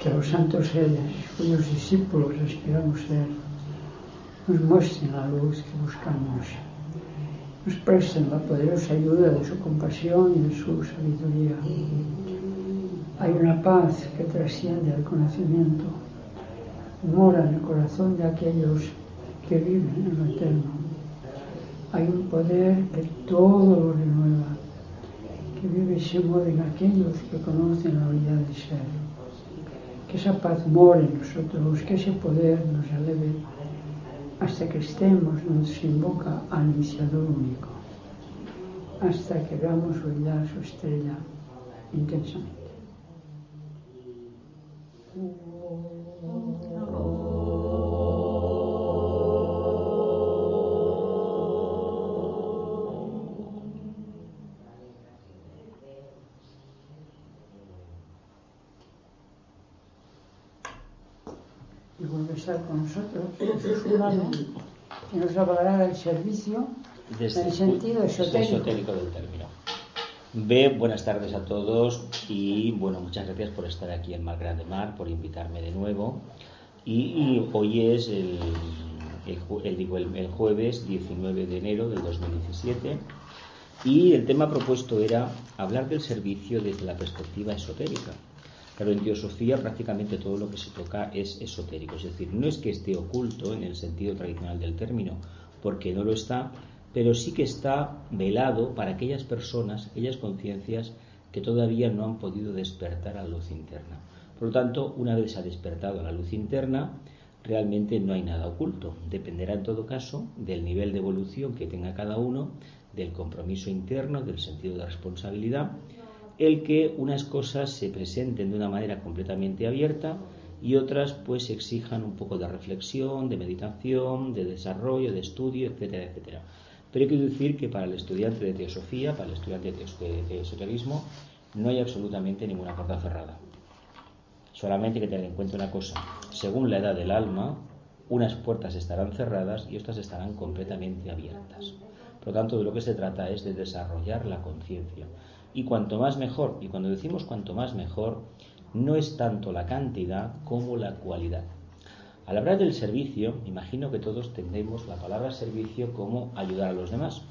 que los santos seres, cuyos discípulos aspiramos ser, nos muestren la luz que buscamos, nos presten la poderosa ayuda de su compasión y de su sabiduría. Hay una paz que trasciende el conocimiento, mora en el corazón de aquellos que viven en lo eterno. Hay un poder que todo lo renueva, que vive y se mueve en aquellos que conocen la unidad de ser. Que esa paz more en nosotros, que ese poder nos eleve hasta que estemos, nos invoca al iniciador único, hasta que veamos brillar su estrella intensamente. Y vuelve a estar con nosotros Jesús humano, que nos hablará del servicio en el sentido esotérico del término. B, buenas tardes a todos y bueno, muchas gracias por estar aquí en Mar Grande Mar, por invitarme de nuevo. Y hoy es el jueves 19 de enero del 2017 y el tema propuesto era hablar del servicio desde la perspectiva esotérica. Claro, en teosofía prácticamente todo lo que se toca es esotérico, es decir, no es que esté oculto en el sentido tradicional del término, porque no lo está, pero sí que está velado para aquellas personas, aquellas conciencias que todavía no han podido despertar a la luz interna. Por lo tanto, una vez se ha despertado a la luz interna, realmente no hay nada oculto. Dependerá en todo caso del nivel de evolución que tenga cada uno, del compromiso interno, del sentido de responsabilidad, el que unas cosas se presenten de una manera completamente abierta y otras pues exijan un poco de reflexión, de meditación, de desarrollo, de estudio, etcétera, etcétera. Pero hay que decir que para el estudiante de teosofía, para el estudiante de esoterismo, no hay absolutamente ninguna puerta cerrada. Solamente hay que tener en cuenta una cosa: según la edad del alma, unas puertas estarán cerradas y otras estarán completamente abiertas. Por lo tanto, de lo que se trata es de desarrollar la conciencia. Y cuanto más mejor, y cuando decimos cuanto más mejor, no es tanto la cantidad como la cualidad. Al hablar del servicio, imagino que todos entendemos la palabra servicio como ayudar a los demás.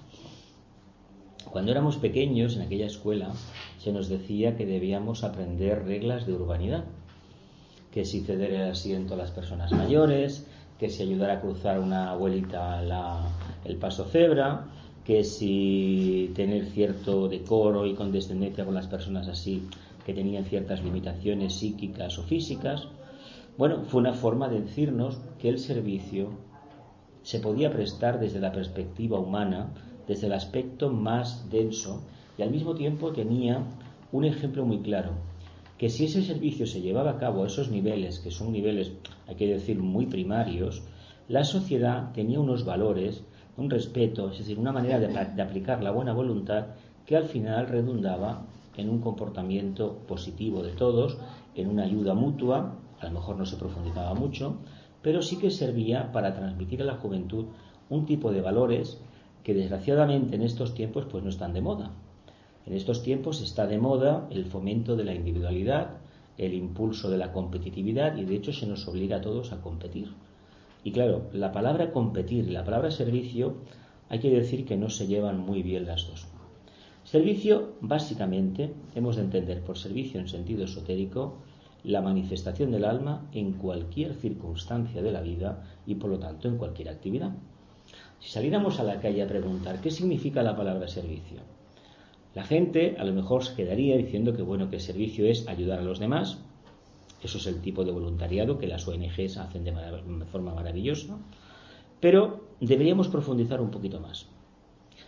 Cuando éramos pequeños, en aquella escuela, se nos decía que debíamos aprender reglas de urbanidad, que si ceder el asiento a las personas mayores, que si ayudar a cruzar una abuelita el paso cebra, que si tener cierto decoro y condescendencia con las personas así que tenían ciertas limitaciones psíquicas o físicas. Bueno, fue una forma de decirnos que el servicio se podía prestar desde la perspectiva humana, desde el aspecto más denso, y al mismo tiempo tenía un ejemplo muy claro, que si ese servicio se llevaba a cabo a esos niveles, que son niveles, hay que decir, muy primarios, la sociedad tenía unos valores, un respeto, es decir, una manera de aplicar la buena voluntad que al final redundaba en un comportamiento positivo de todos, en una ayuda mutua. A lo mejor no se profundizaba mucho, pero sí que servía para transmitir a la juventud un tipo de valores que desgraciadamente en estos tiempos pues no están de moda. En estos tiempos está de moda el fomento de la individualidad, el impulso de la competitividad, y de hecho se nos obliga a todos a competir. Y claro, la palabra competir y la palabra servicio, hay que decir que no se llevan muy bien las dos. Servicio, básicamente, hemos de entender por servicio en sentido esotérico la manifestación del alma en cualquier circunstancia de la vida y por lo tanto en cualquier actividad. Si saliéramos a la calle a preguntar qué significa la palabra servicio, la gente a lo mejor se quedaría diciendo que bueno, que servicio es ayudar a los demás. Eso es el tipo de voluntariado que las ONGs hacen de forma maravillosa, pero deberíamos profundizar un poquito más.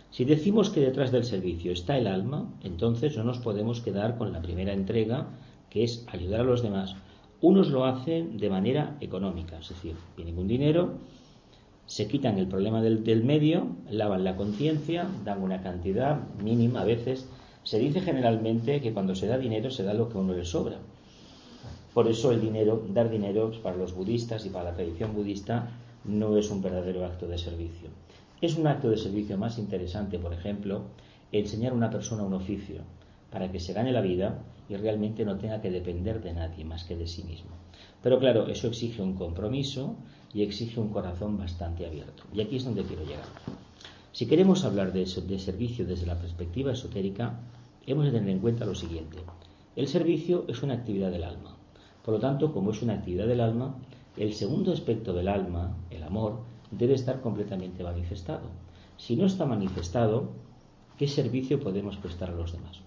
Si decimos que detrás del servicio está el alma, entonces no nos podemos quedar con la primera entrega, que es ayudar a los demás. Unos lo hacen de manera económica, es decir, vienen con dinero, se quitan el problema del medio, lavan la conciencia, dan una cantidad mínima a veces. Se dice generalmente que cuando se da dinero se da lo que a uno le sobra. Por eso el dinero, dar dinero para los budistas y para la tradición budista no es un verdadero acto de servicio. Es un acto de servicio más interesante, por ejemplo, enseñar a una persona un oficio para que se gane la vida y realmente no tenga que depender de nadie más que de sí mismo. Pero claro, eso exige un compromiso y exige un corazón bastante abierto. Y aquí es donde quiero llegar. Si queremos hablar de servicio desde la perspectiva esotérica, hemos de tener en cuenta lo siguiente. El servicio es una actividad del alma. Por lo tanto, como es una actividad del alma, el segundo aspecto del alma, el amor, debe estar completamente manifestado. Si no está manifestado, ¿qué servicio podemos prestar a los demás?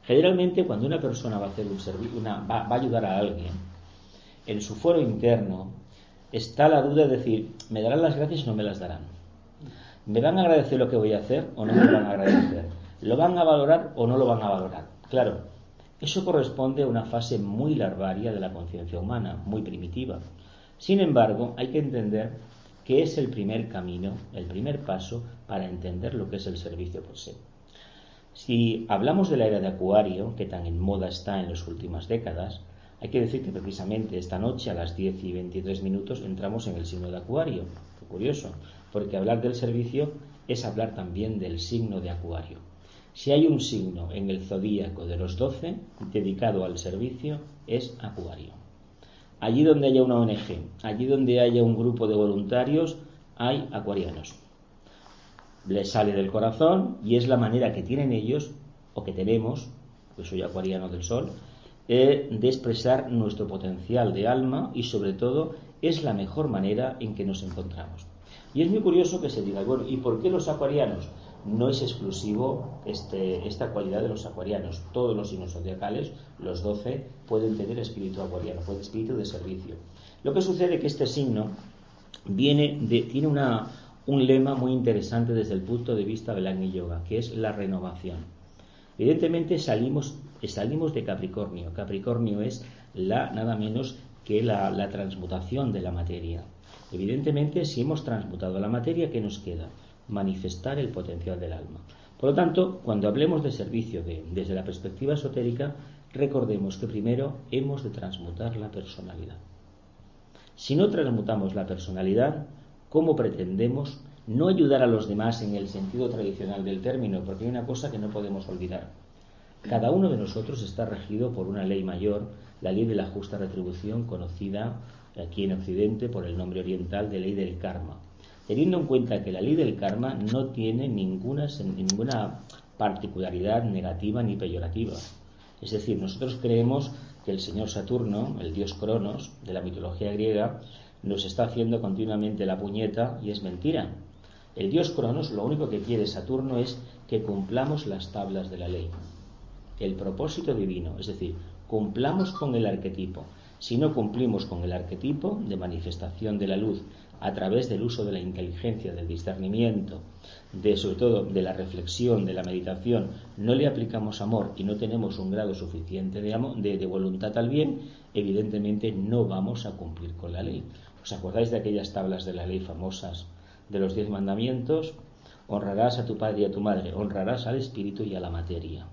Generalmente, cuando una persona va a hacer un servicio, va a ayudar a alguien, en su fuero interno está la duda de decir, ¿me darán las gracias o no me las darán? ¿Me van a agradecer lo que voy a hacer o no me lo van a agradecer? ¿Lo van a valorar o no lo van a valorar? Claro, eso corresponde a una fase muy larvaria de la conciencia humana, muy primitiva. Sin embargo, hay que entender que es el primer camino, el primer paso para entender lo que es el servicio por sí. Si hablamos de la era de Acuario, que tan en moda está en las últimas décadas, hay que decir que precisamente esta noche a las 10 y 23 minutos entramos en el signo de Acuario. Qué curioso, porque hablar del servicio es hablar también del signo de Acuario. Si hay un signo en el zodíaco de los 12 dedicado al servicio, es Acuario. Allí donde haya una ONG, allí donde haya un grupo de voluntarios, hay acuarianos. Les sale del corazón y es la manera que tienen ellos, o que tenemos, pues soy acuariano del sol, de expresar nuestro potencial de alma y sobre todo es la mejor manera en que nos encontramos. Y es muy curioso que se diga, bueno, ¿y por qué los acuarianos? No es exclusivo esta cualidad de los acuarianos. Todos los signos zodiacales, los 12, pueden tener espíritu acuariano, pueden espíritu de servicio. Lo que sucede es que este signo tiene un lema muy interesante desde el punto de vista del Agni Yoga, que es la renovación. Evidentemente salimos de Capricornio. Capricornio es nada menos que la transmutación de la materia. Evidentemente, si hemos transmutado la materia, ¿qué nos queda? Manifestar el potencial del alma. Por lo tanto, cuando hablemos de servicio desde la perspectiva esotérica, recordemos que primero hemos de transmutar la personalidad. Si no transmutamos la personalidad, ¿cómo pretendemos no ayudar a los demás en el sentido tradicional del término? Porque hay una cosa que no podemos olvidar. Cada uno de nosotros está regido por una ley mayor, la ley de la justa retribución, conocida aquí en Occidente por el nombre oriental de ley del karma. Teniendo en cuenta que la ley del karma no tiene ninguna particularidad negativa ni peyorativa. Es decir, nosotros creemos que el señor Saturno, el dios Cronos de la mitología griega, nos está haciendo continuamente la puñeta y es mentira. El dios Cronos, lo único que quiere Saturno es que cumplamos las tablas de la ley. El propósito divino, es decir, cumplamos con el arquetipo. Si no cumplimos con el arquetipo de manifestación de la luz a través del uso de la inteligencia, del discernimiento, sobre todo de la reflexión, de la meditación, no le aplicamos amor y no tenemos un grado suficiente de voluntad al bien, evidentemente no vamos a cumplir con la ley. ¿Os acordáis de aquellas tablas de la ley famosas de los 10 mandamientos? Honrarás a tu padre y a tu madre, honrarás al espíritu y a la materia.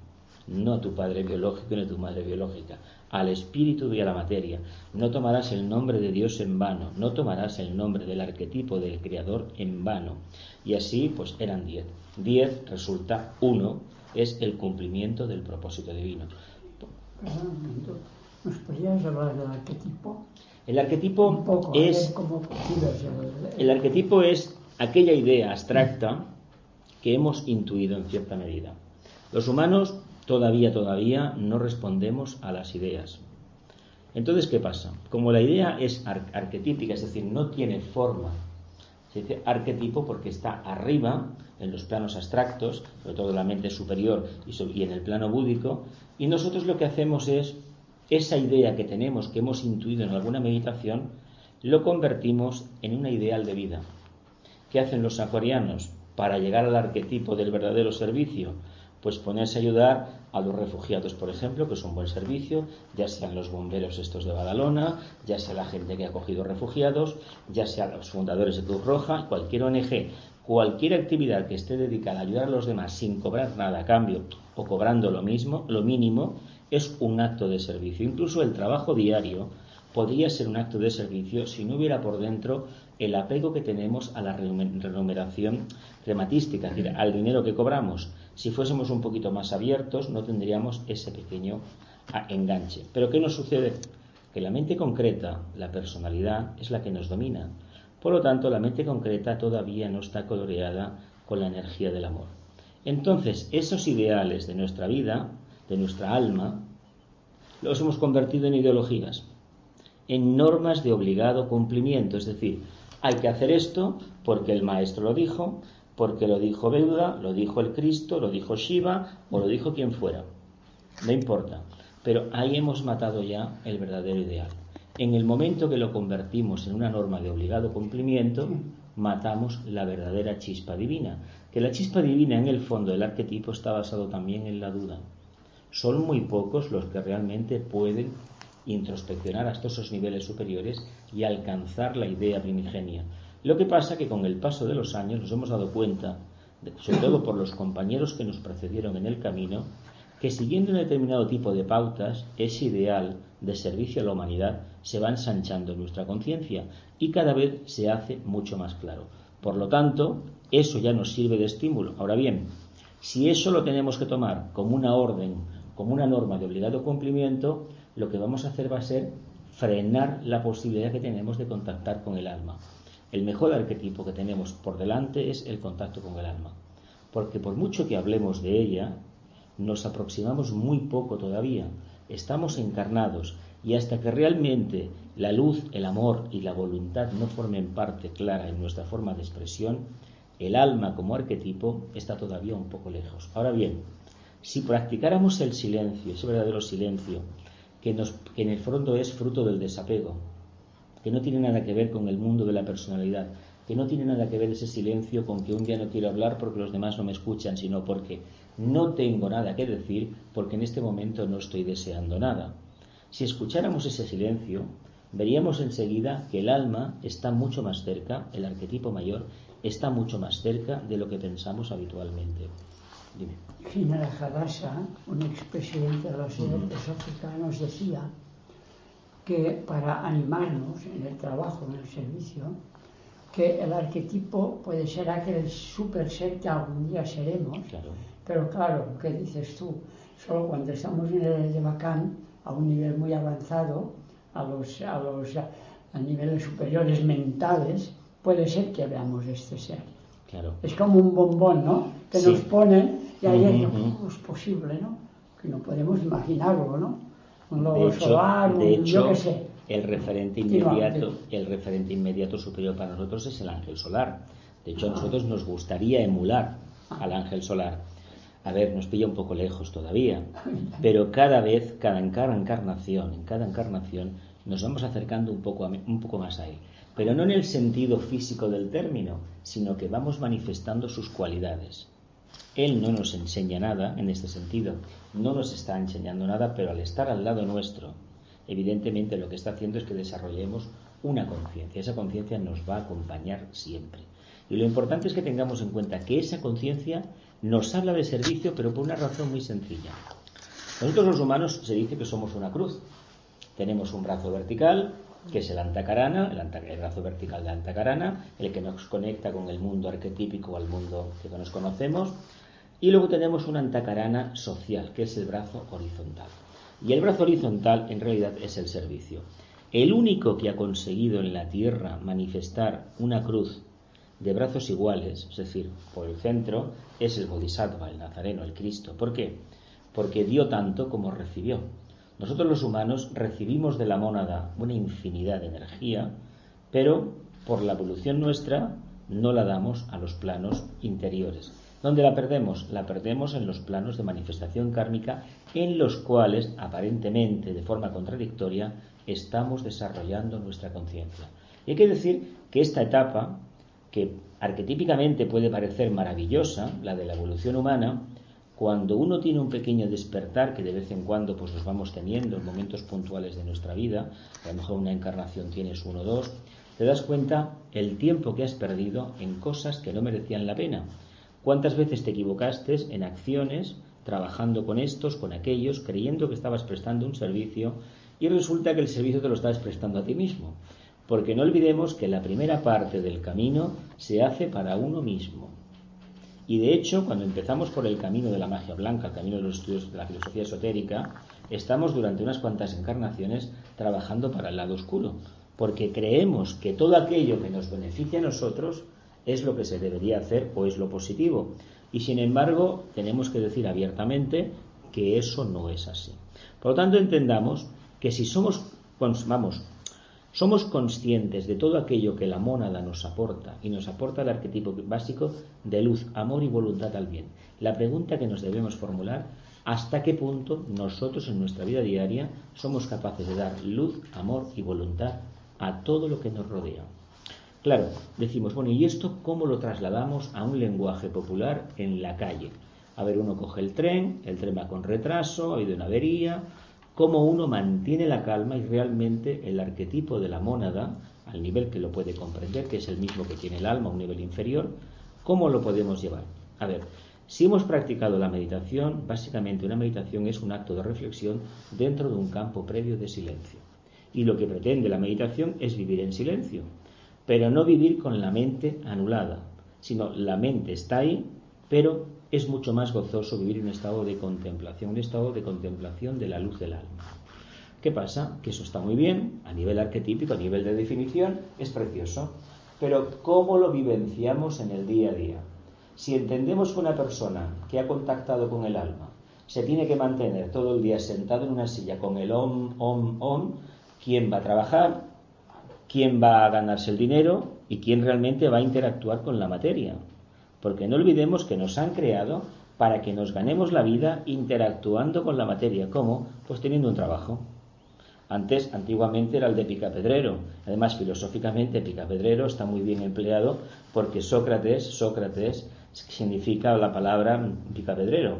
No a tu padre biológico ni a tu madre biológica, al espíritu y a la materia. No tomarás el nombre de Dios en vano, no tomarás el nombre del arquetipo del Creador en vano. Y así, pues eran 10. 10 resulta 1, es el cumplimiento del propósito divino. ¿Nos podrías hablar del arquetipo? El arquetipo es aquella idea abstracta que hemos intuido en cierta medida. Los humanos todavía no respondemos a las ideas. Entonces, ¿qué pasa? Como la idea es arquetípica, es decir, no tiene forma, se dice arquetipo porque está arriba, en los planos abstractos, sobre todo en la mente superior y en el plano búdico, y nosotros lo que hacemos es, esa idea que tenemos, que hemos intuido en alguna meditación, lo convertimos en una ideal de vida. ¿Qué hacen los acuarianos para llegar al arquetipo del verdadero servicio? Pues ponerse a ayudar a los refugiados, por ejemplo, que es un buen servicio, ya sean los bomberos estos de Badalona, ya sea la gente que ha acogido refugiados, ya sean los fundadores de Cruz Roja, cualquier ONG, cualquier actividad que esté dedicada a ayudar a los demás sin cobrar nada a cambio o cobrando lo mínimo, es un acto de servicio. Incluso el trabajo diario podría ser un acto de servicio si no hubiera por dentro el apego que tenemos a la remuneración crematística, es decir, al dinero que cobramos. Si fuésemos un poquito más abiertos, no tendríamos ese pequeño enganche. Pero ¿qué nos sucede? Que la mente concreta, la personalidad, es la que nos domina. Por lo tanto, la mente concreta todavía no está coloreada con la energía del amor. Entonces, esos ideales de nuestra vida, de nuestra alma, los hemos convertido en ideologías, en normas de obligado cumplimiento. Es decir, hay que hacer esto porque el maestro lo dijo, porque lo dijo Buda, lo dijo el Cristo, lo dijo Shiva o lo dijo quien fuera. No importa. Pero ahí hemos matado ya el verdadero ideal. En el momento que lo convertimos en una norma de obligado cumplimiento, matamos la verdadera chispa divina. Que la chispa divina, en el fondo, el arquetipo está basado también en la duda. Son muy pocos los que realmente pueden introspeccionar hasta esos niveles superiores y alcanzar la idea primigenia. Lo que pasa que con el paso de los años nos hemos dado cuenta, sobre todo por los compañeros que nos precedieron en el camino, que siguiendo un determinado tipo de pautas, ese ideal de servicio a la humanidad se va ensanchando en nuestra conciencia y cada vez se hace mucho más claro. Por lo tanto, eso ya nos sirve de estímulo. Ahora bien, si eso lo tenemos que tomar como una orden, como una norma de obligado cumplimiento, lo que vamos a hacer va a ser frenar la posibilidad que tenemos de contactar con el alma. El mejor arquetipo que tenemos por delante es el contacto con el alma, porque por mucho que hablemos de ella, nos aproximamos muy poco todavía. Estamos encarnados y hasta que realmente la luz, el amor y la voluntad no formen parte clara en nuestra forma de expresión, el alma como arquetipo está todavía un poco lejos. Ahora bien, si practicáramos el silencio, ese verdadero silencio, que en el fondo es fruto del desapego, que no tiene nada que ver con el mundo de la personalidad, que no tiene nada que ver ese silencio con que un día no quiero hablar porque los demás no me escuchan, sino porque no tengo nada que decir, porque en este momento no estoy deseando nada. Si escucháramos ese silencio, veríamos enseguida que el alma está mucho más cerca, el arquetipo mayor está mucho más cerca de lo que pensamos habitualmente. Dime. Ginara Hadasha, un expresidente de la Sociedad Teosófica, nos decía que para animarnos en el trabajo, en el servicio, que el arquetipo puede ser aquel super ser que algún día seremos, Claro. Pero claro, ¿qué dices tú? Solo cuando estamos en el de Bacán, a un nivel muy avanzado, a niveles superiores mentales, puede ser que veamos este ser. Claro. Es como un bombón, ¿no? Que Sí. nos ponen y ahí es posible, ¿no? Que no podemos imaginarlo, ¿no? Un lobo solar, yo qué sé. El referente inmediato superior para nosotros es el ángel solar. De hecho, a nosotros nos gustaría emular al ángel solar. A ver, nos pilla un poco lejos todavía, pero cada encarnación, nos vamos acercando un poco más a él. Pero no en el sentido físico del término, sino que vamos manifestando sus cualidades. Él no nos enseña nada en este sentido, no nos está enseñando nada, pero al estar al lado nuestro, evidentemente lo que está haciendo es que desarrollemos una conciencia. Esa conciencia nos va a acompañar siempre. Y lo importante es que tengamos en cuenta que esa conciencia nos habla de servicio, pero por una razón muy sencilla. Nosotros los humanos se dice que somos una cruz. Tenemos un brazo vertical, que es el Antakarana, el brazo vertical de Antakarana, el que nos conecta con el mundo arquetípico, al mundo que nos conocemos. Y luego tenemos un Antakarana social, que es el brazo horizontal. Y el brazo horizontal en realidad es el servicio. El único que ha conseguido en la tierra manifestar una cruz de brazos iguales, es decir, por el centro, es el Bodhisattva, el Nazareno, el Cristo. ¿Por qué? Porque dio tanto como recibió. Nosotros los humanos recibimos de la mónada una infinidad de energía, pero por la evolución nuestra no la damos a los planos interiores. ¿Dónde la perdemos? La perdemos en los planos de manifestación kármica, en los cuales, aparentemente, de forma contradictoria, estamos desarrollando nuestra conciencia. Y hay que decir que esta etapa, que arquetípicamente puede parecer maravillosa, la de la evolución humana, cuando uno tiene un pequeño despertar, que de vez en cuando pues los vamos teniendo en momentos puntuales de nuestra vida, a lo mejor una encarnación tienes 1 o 2, te das cuenta el tiempo que has perdido en cosas que no merecían la pena. ¿Cuántas veces te equivocaste en acciones, trabajando con estos, con aquellos, creyendo que estabas prestando un servicio y resulta que el servicio te lo estabas prestando a ti mismo? Porque no olvidemos que la primera parte del camino se hace para uno mismo. Y de hecho, cuando empezamos por el camino de la magia blanca, el camino de los estudios de la filosofía esotérica, estamos durante unas cuantas encarnaciones trabajando para el lado oscuro, porque creemos que todo aquello que nos beneficia a nosotros es lo que se debería hacer o es lo positivo. Y sin embargo, tenemos que decir abiertamente que eso no es así. Por lo tanto, entendamos que si somos conscientes de todo aquello que la mónada nos aporta, y nos aporta el arquetipo básico de luz, amor y voluntad al bien, la pregunta que nos debemos formular: ¿hasta qué punto nosotros en nuestra vida diaria somos capaces de dar luz, amor y voluntad a todo lo que nos rodea? Claro, decimos, bueno, ¿y esto cómo lo trasladamos a un lenguaje popular en la calle? A ver, uno coge el tren va con retraso, ha habido una avería. ¿Cómo uno mantiene la calma y realmente el arquetipo de la mónada, al nivel que lo puede comprender, que es el mismo que tiene el alma, un nivel inferior, cómo lo podemos llevar? A ver, si hemos practicado la meditación, básicamente una meditación es un acto de reflexión dentro de un campo previo de silencio. Y lo que pretende la meditación es vivir en silencio, pero no vivir con la mente anulada, sino la mente está ahí, pero es mucho más gozoso vivir en un estado de contemplación de la luz del alma. ¿Qué pasa? Que eso está muy bien, a nivel arquetípico, a nivel de definición, es precioso. Pero ¿cómo lo vivenciamos en el día a día? Si entendemos que una persona que ha contactado con el alma se tiene que mantener todo el día sentado en una silla con el om, ¿quién va a trabajar? ¿Quién va a ganarse el dinero? ¿Y quién realmente va a interactuar con la materia? Porque no olvidemos que nos han creado para que nos ganemos la vida interactuando con la materia. ¿Cómo? Pues teniendo un trabajo. Antiguamente era el de picapedrero. Además, filosóficamente, picapedrero está muy bien empleado porque Sócrates significa la palabra picapedrero.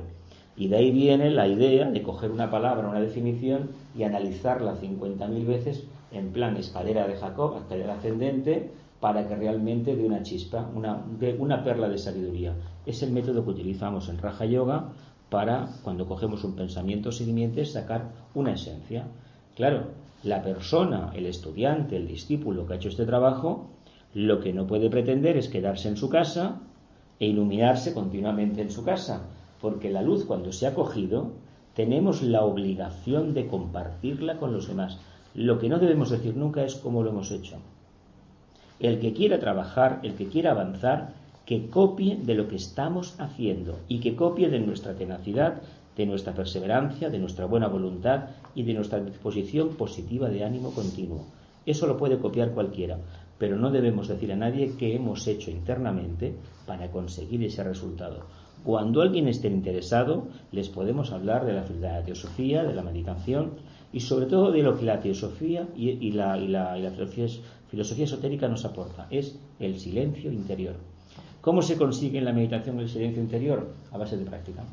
Y de ahí viene la idea de coger una palabra, una definición, y analizarla 50.000 veces en plan escalera de Jacob, escalera ascendente, para que realmente dé una chispa, una perla de sabiduría. Es el método que utilizamos en Raja Yoga para, cuando cogemos un pensamiento siguiente, sacar una esencia. Claro, la persona, el estudiante, el discípulo que ha hecho este trabajo, lo que no puede pretender es quedarse en su casa e iluminarse continuamente en su casa, porque la luz, cuando se ha cogido, tenemos la obligación de compartirla con los demás. Lo que no debemos decir nunca es cómo lo hemos hecho. El que quiera trabajar, el que quiera avanzar, que copie de lo que estamos haciendo y que copie de nuestra tenacidad, de nuestra perseverancia, de nuestra buena voluntad y de nuestra disposición positiva de ánimo continuo. Eso lo puede copiar cualquiera, pero no debemos decir a nadie qué hemos hecho internamente para conseguir ese resultado. Cuando alguien esté interesado, les podemos hablar de la teosofía, de la meditación y sobre todo de lo que la teosofía y la filosofía esotérica nos aporta, es el silencio interior. ¿Cómo se consigue en la meditación el silencio interior? A base de práctica.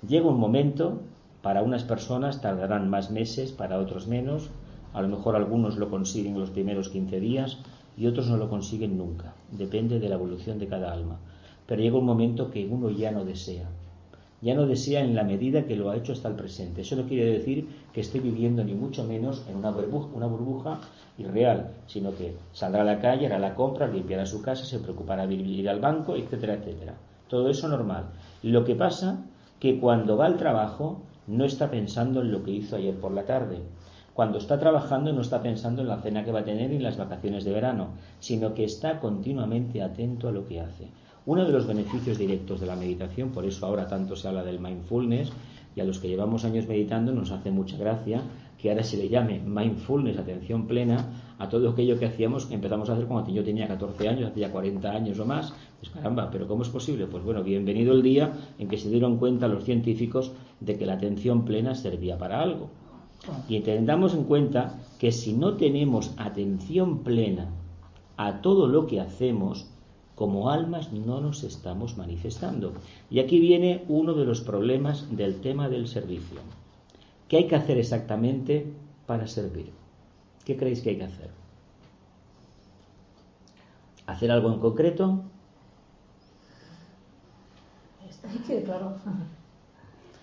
Llega un momento, para unas personas tardarán más meses, para otros menos, a lo mejor algunos lo consiguen los primeros 15 días y otros no lo consiguen nunca, depende de la evolución de cada alma. Pero llega un momento que uno ya no desea en la medida que lo ha hecho hasta el presente. Eso no quiere decir que esté viviendo ni mucho menos en una burbuja irreal, sino que saldrá a la calle, hará la compra, limpiará su casa, se preocupará de ir al banco, etcétera, etcétera. Todo eso normal. Lo que pasa que cuando va al trabajo no está pensando en lo que hizo ayer por la tarde. Cuando está trabajando no está pensando en la cena que va a tener ni en las vacaciones de verano, sino que está continuamente atento a lo que hace. Uno de los beneficios directos de la meditación, por eso ahora tanto se habla del mindfulness, y a los que llevamos años meditando nos hace mucha gracia que ahora se le llame mindfulness, atención plena, a todo aquello que hacíamos, que empezamos a hacer cuando yo tenía 14 años, hacía 40 años o más. Pues caramba, ¿pero cómo es posible? Pues bueno, bienvenido el día en que se dieron cuenta los científicos de que la atención plena servía para algo. Y tengamos en cuenta que si no tenemos atención plena a todo lo que hacemos, como almas no nos estamos manifestando. Y aquí viene uno de los problemas del tema del servicio. ¿Qué hay que hacer exactamente para servir? ¿Qué creéis que hay que hacer? ¿Hacer algo en concreto? Claro.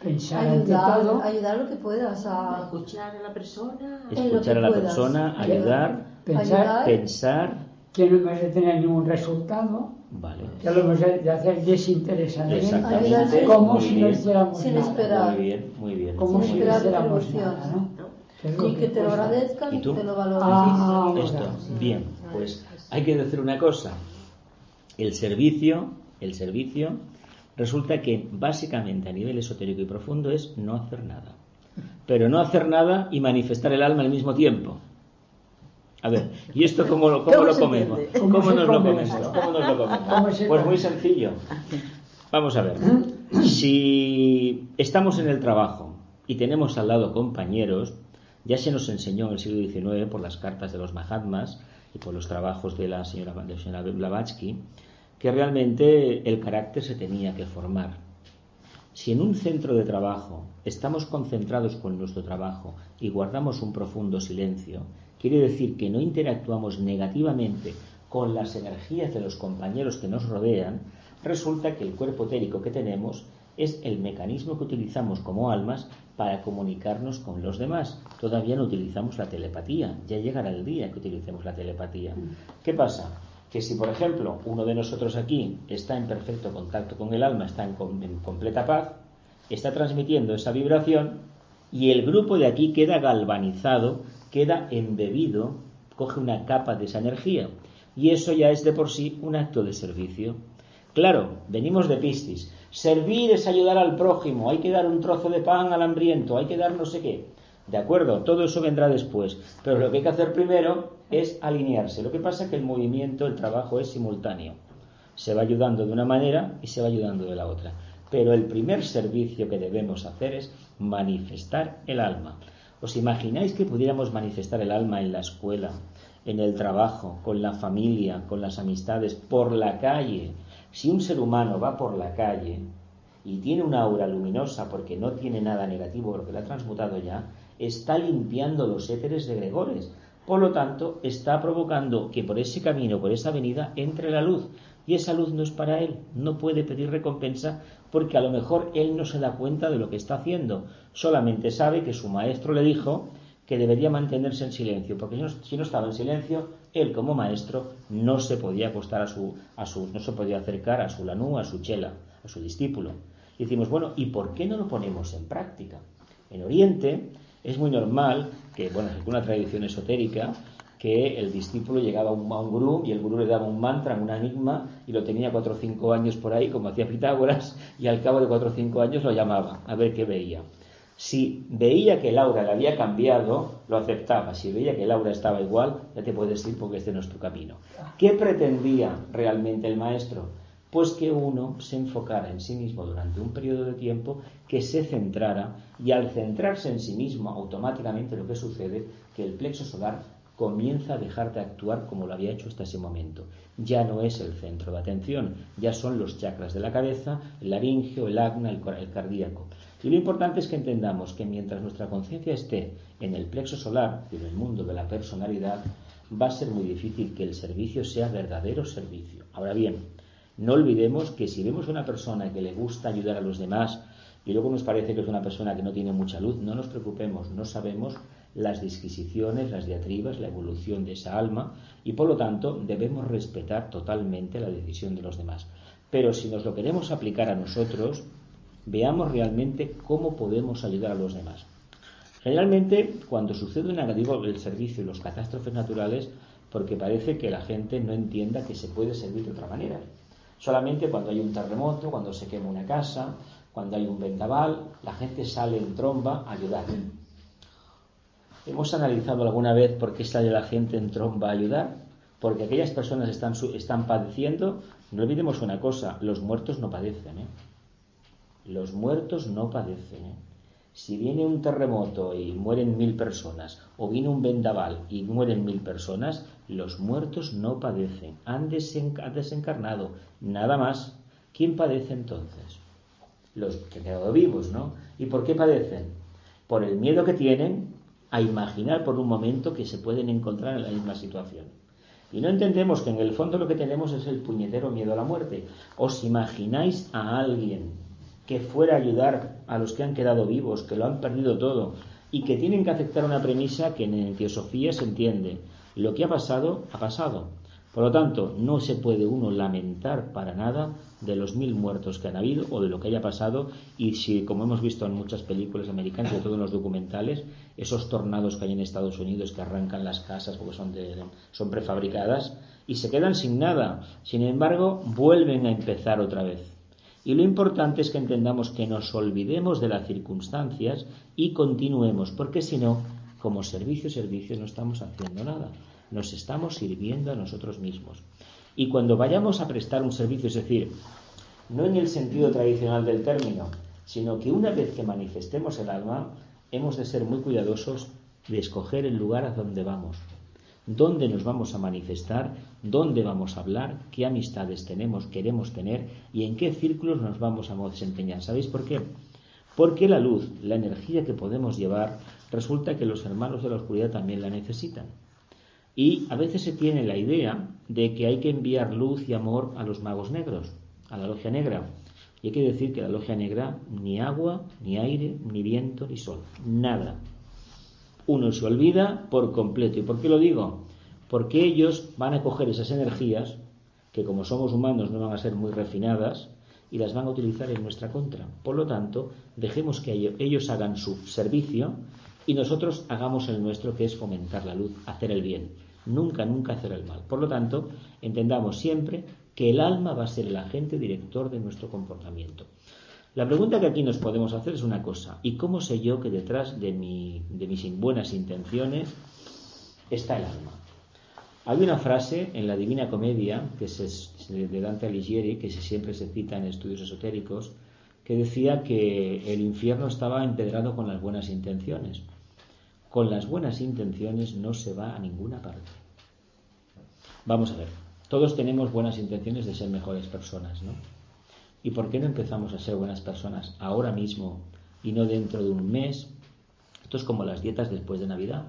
Pensar ayudar lo que puedas escuchar a la persona, ayudar, pensar, que no hemos de tener ningún resultado, Vale. que lo hemos de hacer desinteresadamente, Exactamente. como Muy si no bien. hiciéramos Sin nada. esperar. Muy bien. Como Sin si no esperar hiciéramos retribución. nada, ¿no? Que es lo Y que te lo cuesta. agradezcan ¿Y y tú? que te lo valoren. Ah, Esto, ahora. bien, pues hay que decir una cosa. El servicio, resulta que básicamente a nivel esotérico y profundo es no hacer nada. Pero no hacer nada y manifestar el alma al mismo tiempo. A ver, ¿y esto cómo lo comemos? ¿Cómo nos lo comemos? Pues muy sencillo. Vamos a ver. Si estamos en el trabajo y tenemos al lado compañeros, ya se nos enseñó en el siglo XIX por las cartas de los Mahatmas y por los trabajos de la señora Blavatsky, que realmente el carácter se tenía que formar. Si en un centro de trabajo estamos concentrados con nuestro trabajo y guardamos un profundo silencio, quiere decir que no interactuamos negativamente con las energías de los compañeros que nos rodean. Resulta que el cuerpo etérico que tenemos es el mecanismo que utilizamos como almas para comunicarnos con los demás. Todavía no utilizamos la telepatía, ya llegará el día que utilicemos la telepatía. ¿Qué pasa? Que si, por ejemplo, uno de nosotros aquí está en perfecto contacto con el alma, está en completa paz, está transmitiendo esa vibración y el grupo de aquí queda galvanizado, queda embebido, coge una capa de esa energía y eso ya es de por sí un acto de servicio. Claro, venimos de Piscis. Servir es ayudar al prójimo, hay que dar un trozo de pan al hambriento, hay que dar no sé qué. De acuerdo, todo eso vendrá después, pero lo que hay que hacer primero es alinearse. Lo que pasa es que el movimiento, el trabajo es simultáneo. Se va ayudando de una manera y se va ayudando de la otra. Pero el primer servicio que debemos hacer es manifestar el alma. ¿Os imagináis que pudiéramos manifestar el alma en la escuela, en el trabajo, con la familia, con las amistades, por la calle? Si un ser humano va por la calle y tiene una aura luminosa porque no tiene nada negativo porque la ha transmutado ya, está limpiando los éteres de egregores. Por lo tanto, está provocando que por ese camino, por esa avenida, entre la luz. Y esa luz no es para él, no puede pedir recompensa porque a lo mejor él no se da cuenta de lo que está haciendo. Solamente sabe que su maestro le dijo que debería mantenerse en silencio, porque si no estaba en silencio, él como maestro no se podía acostar no se podía acercar a su lanú, a su chela, a su discípulo. Y decimos, bueno, ¿y por qué no lo ponemos en práctica? En Oriente es muy normal que, bueno, es una tradición esotérica, que el discípulo llegaba a un gurú y el gurú le daba un mantra, un enigma, y lo tenía 4 o 5 años por ahí, como hacía Pitágoras, y al cabo de 4 o 5 años lo llamaba a ver qué veía. Si veía que el aura le había cambiado, lo aceptaba. Si veía que el aura estaba igual, ya te puedes ir porque este no es tu camino. ¿Qué pretendía realmente el maestro? Pues que uno se enfocara en sí mismo durante un periodo de tiempo, que se centrara, y al centrarse en sí mismo, automáticamente lo que sucede, que el plexo solar comienza a dejar de actuar como lo había hecho hasta ese momento. Ya no es el centro de atención, ya son los chakras de la cabeza, el laringeo, el ajna, el cardíaco. Y lo importante es que entendamos que mientras nuestra conciencia esté en el plexo solar, en el mundo de la personalidad, va a ser muy difícil que el servicio sea verdadero servicio. Ahora bien, no olvidemos que si vemos a una persona que le gusta ayudar a los demás y luego nos parece que es una persona que no tiene mucha luz, no nos preocupemos, no sabemos las disquisiciones, las diatribas, la evolución de esa alma y por lo tanto debemos respetar totalmente la decisión de los demás. Pero si nos lo queremos aplicar a nosotros, veamos realmente cómo podemos ayudar a los demás. Generalmente, cuando sucede un negativo el servicio y las catástrofes naturales, porque parece que la gente no entienda que se puede servir de otra manera. Solamente cuando hay un terremoto, cuando se quema una casa, cuando hay un vendaval, la gente sale en tromba a ayudar. ¿Hemos analizado alguna vez por qué sale la gente en tromba a ayudar? Porque aquellas personas están padeciendo. No olvidemos una cosa, los muertos no padecen, Los muertos no padecen, Si viene un terremoto y mueren 1000 personas, o viene un vendaval y mueren 1000 personas, los muertos no padecen, han desencarnado, nada más. ¿Quién padece entonces? Los que han quedado vivos, ¿no? ¿Y por qué padecen? Por el miedo que tienen a imaginar por un momento que se pueden encontrar en la misma situación. Y no entendemos que en el fondo lo que tenemos es el puñetero miedo a la muerte. ¿Os imagináis a alguien que fuera a ayudar a los que han quedado vivos, que lo han perdido todo, y que tienen que aceptar una premisa que en teosofía se entiende? Lo que ha pasado, Por lo tanto, no se puede uno lamentar para nada de los 1000 muertos que han habido o de lo que haya pasado, y si, como hemos visto en muchas películas americanas, sobre todo en los documentales, esos tornados que hay en Estados Unidos que arrancan las casas porque son prefabricadas y se quedan sin nada. Sin embargo, vuelven a empezar otra vez. Y lo importante es que entendamos que nos olvidemos de las circunstancias y continuemos, porque si no, como servicio no estamos haciendo nada. Nos estamos sirviendo a nosotros mismos. Y cuando vayamos a prestar un servicio, es decir, no en el sentido tradicional del término, sino que una vez que manifestemos el alma, hemos de ser muy cuidadosos de escoger el lugar a donde vamos, dónde nos vamos a manifestar, dónde vamos a hablar, qué amistades queremos tener y en qué círculos nos vamos a desempeñar. ¿Sabéis por qué? Porque la luz, la energía que podemos llevar, resulta que los hermanos de la oscuridad también la necesitan. Y a veces se tiene la idea de que hay que enviar luz y amor a los magos negros, a la logia negra. Y hay que decir que la logia negra ni agua, ni aire, ni viento, ni sol, nada. Uno se olvida por completo. ¿Y por qué lo digo? Porque ellos van a coger esas energías, que como somos humanos no van a ser muy refinadas, y las van a utilizar en nuestra contra. Por lo tanto, dejemos que ellos hagan su servicio y nosotros hagamos el nuestro, que es fomentar la luz, hacer el bien. Nunca hacer el mal. Por lo tanto, entendamos siempre que el alma va a ser el agente director de nuestro comportamiento. La pregunta que aquí nos podemos hacer es una cosa: ¿y cómo sé yo que detrás de mis buenas intenciones está el alma? Hay una frase en la Divina Comedia, que es de Dante Alighieri, que siempre se cita en estudios esotéricos, que decía que el infierno estaba empedrado con las buenas intenciones. Con las buenas intenciones no se va a ninguna parte. Vamos a ver, todos tenemos buenas intenciones de ser mejores personas, ¿no? ¿Y por qué no empezamos a ser buenas personas ahora mismo y no dentro de un mes? Esto es como las dietas después de Navidad.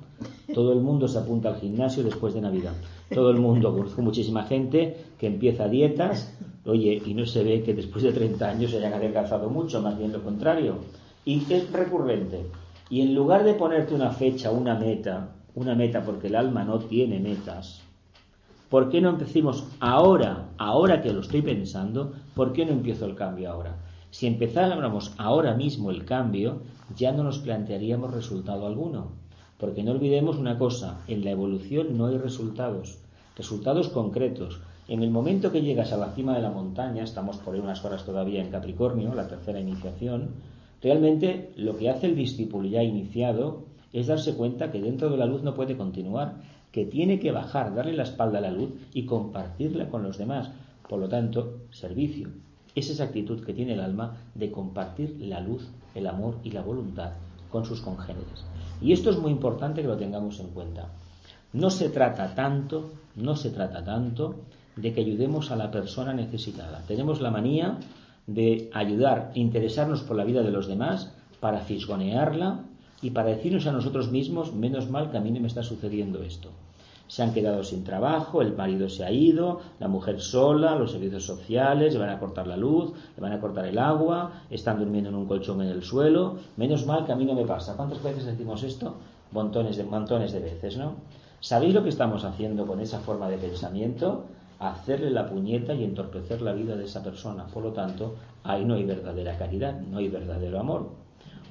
Todo el mundo se apunta al gimnasio después de Navidad. Todo el mundo, conozco muchísima gente que empieza dietas, oye, y no se ve que después de 30 años se hayan adelgazado mucho, más bien lo contrario. Y es recurrente. Y en lugar de ponerte una fecha, una meta, porque el alma no tiene metas, ¿por qué no empecemos ahora que lo estoy pensando? ¿Por qué no empiezo el cambio ahora? Si empezáramos ahora mismo el cambio, ya no nos plantearíamos resultado alguno. Porque no olvidemos una cosa: en la evolución no hay resultados concretos. En el momento que llegas a la cima de la montaña, estamos por ahí unas horas todavía en Capricornio, la tercera iniciación, realmente lo que hace el discípulo ya iniciado es darse cuenta que dentro de la luz no puede continuar, que tiene que bajar, darle la espalda a la luz y compartirla con los demás. Por lo tanto, servicio. Es esa actitud que tiene el alma de compartir la luz, el amor y la voluntad con sus congéneres. Y esto es muy importante que lo tengamos en cuenta. No se trata tanto de que ayudemos a la persona necesitada. Tenemos la manía de ayudar, interesarnos por la vida de los demás para fisgonearla y para decirnos a nosotros mismos: menos mal que a mí no me está sucediendo esto. Se han quedado sin trabajo, el marido se ha ido, la mujer sola, los servicios sociales, le van a cortar la luz, le van a cortar el agua, están durmiendo en un colchón en el suelo, menos mal que a mí no me pasa. ¿Cuántas veces decimos esto? Montones de veces, ¿no? ¿Sabéis lo que estamos haciendo con esa forma de pensamiento? Hacerle la puñeta y entorpecer la vida de esa persona. Por lo tanto, ahí no hay verdadera caridad, no hay verdadero amor.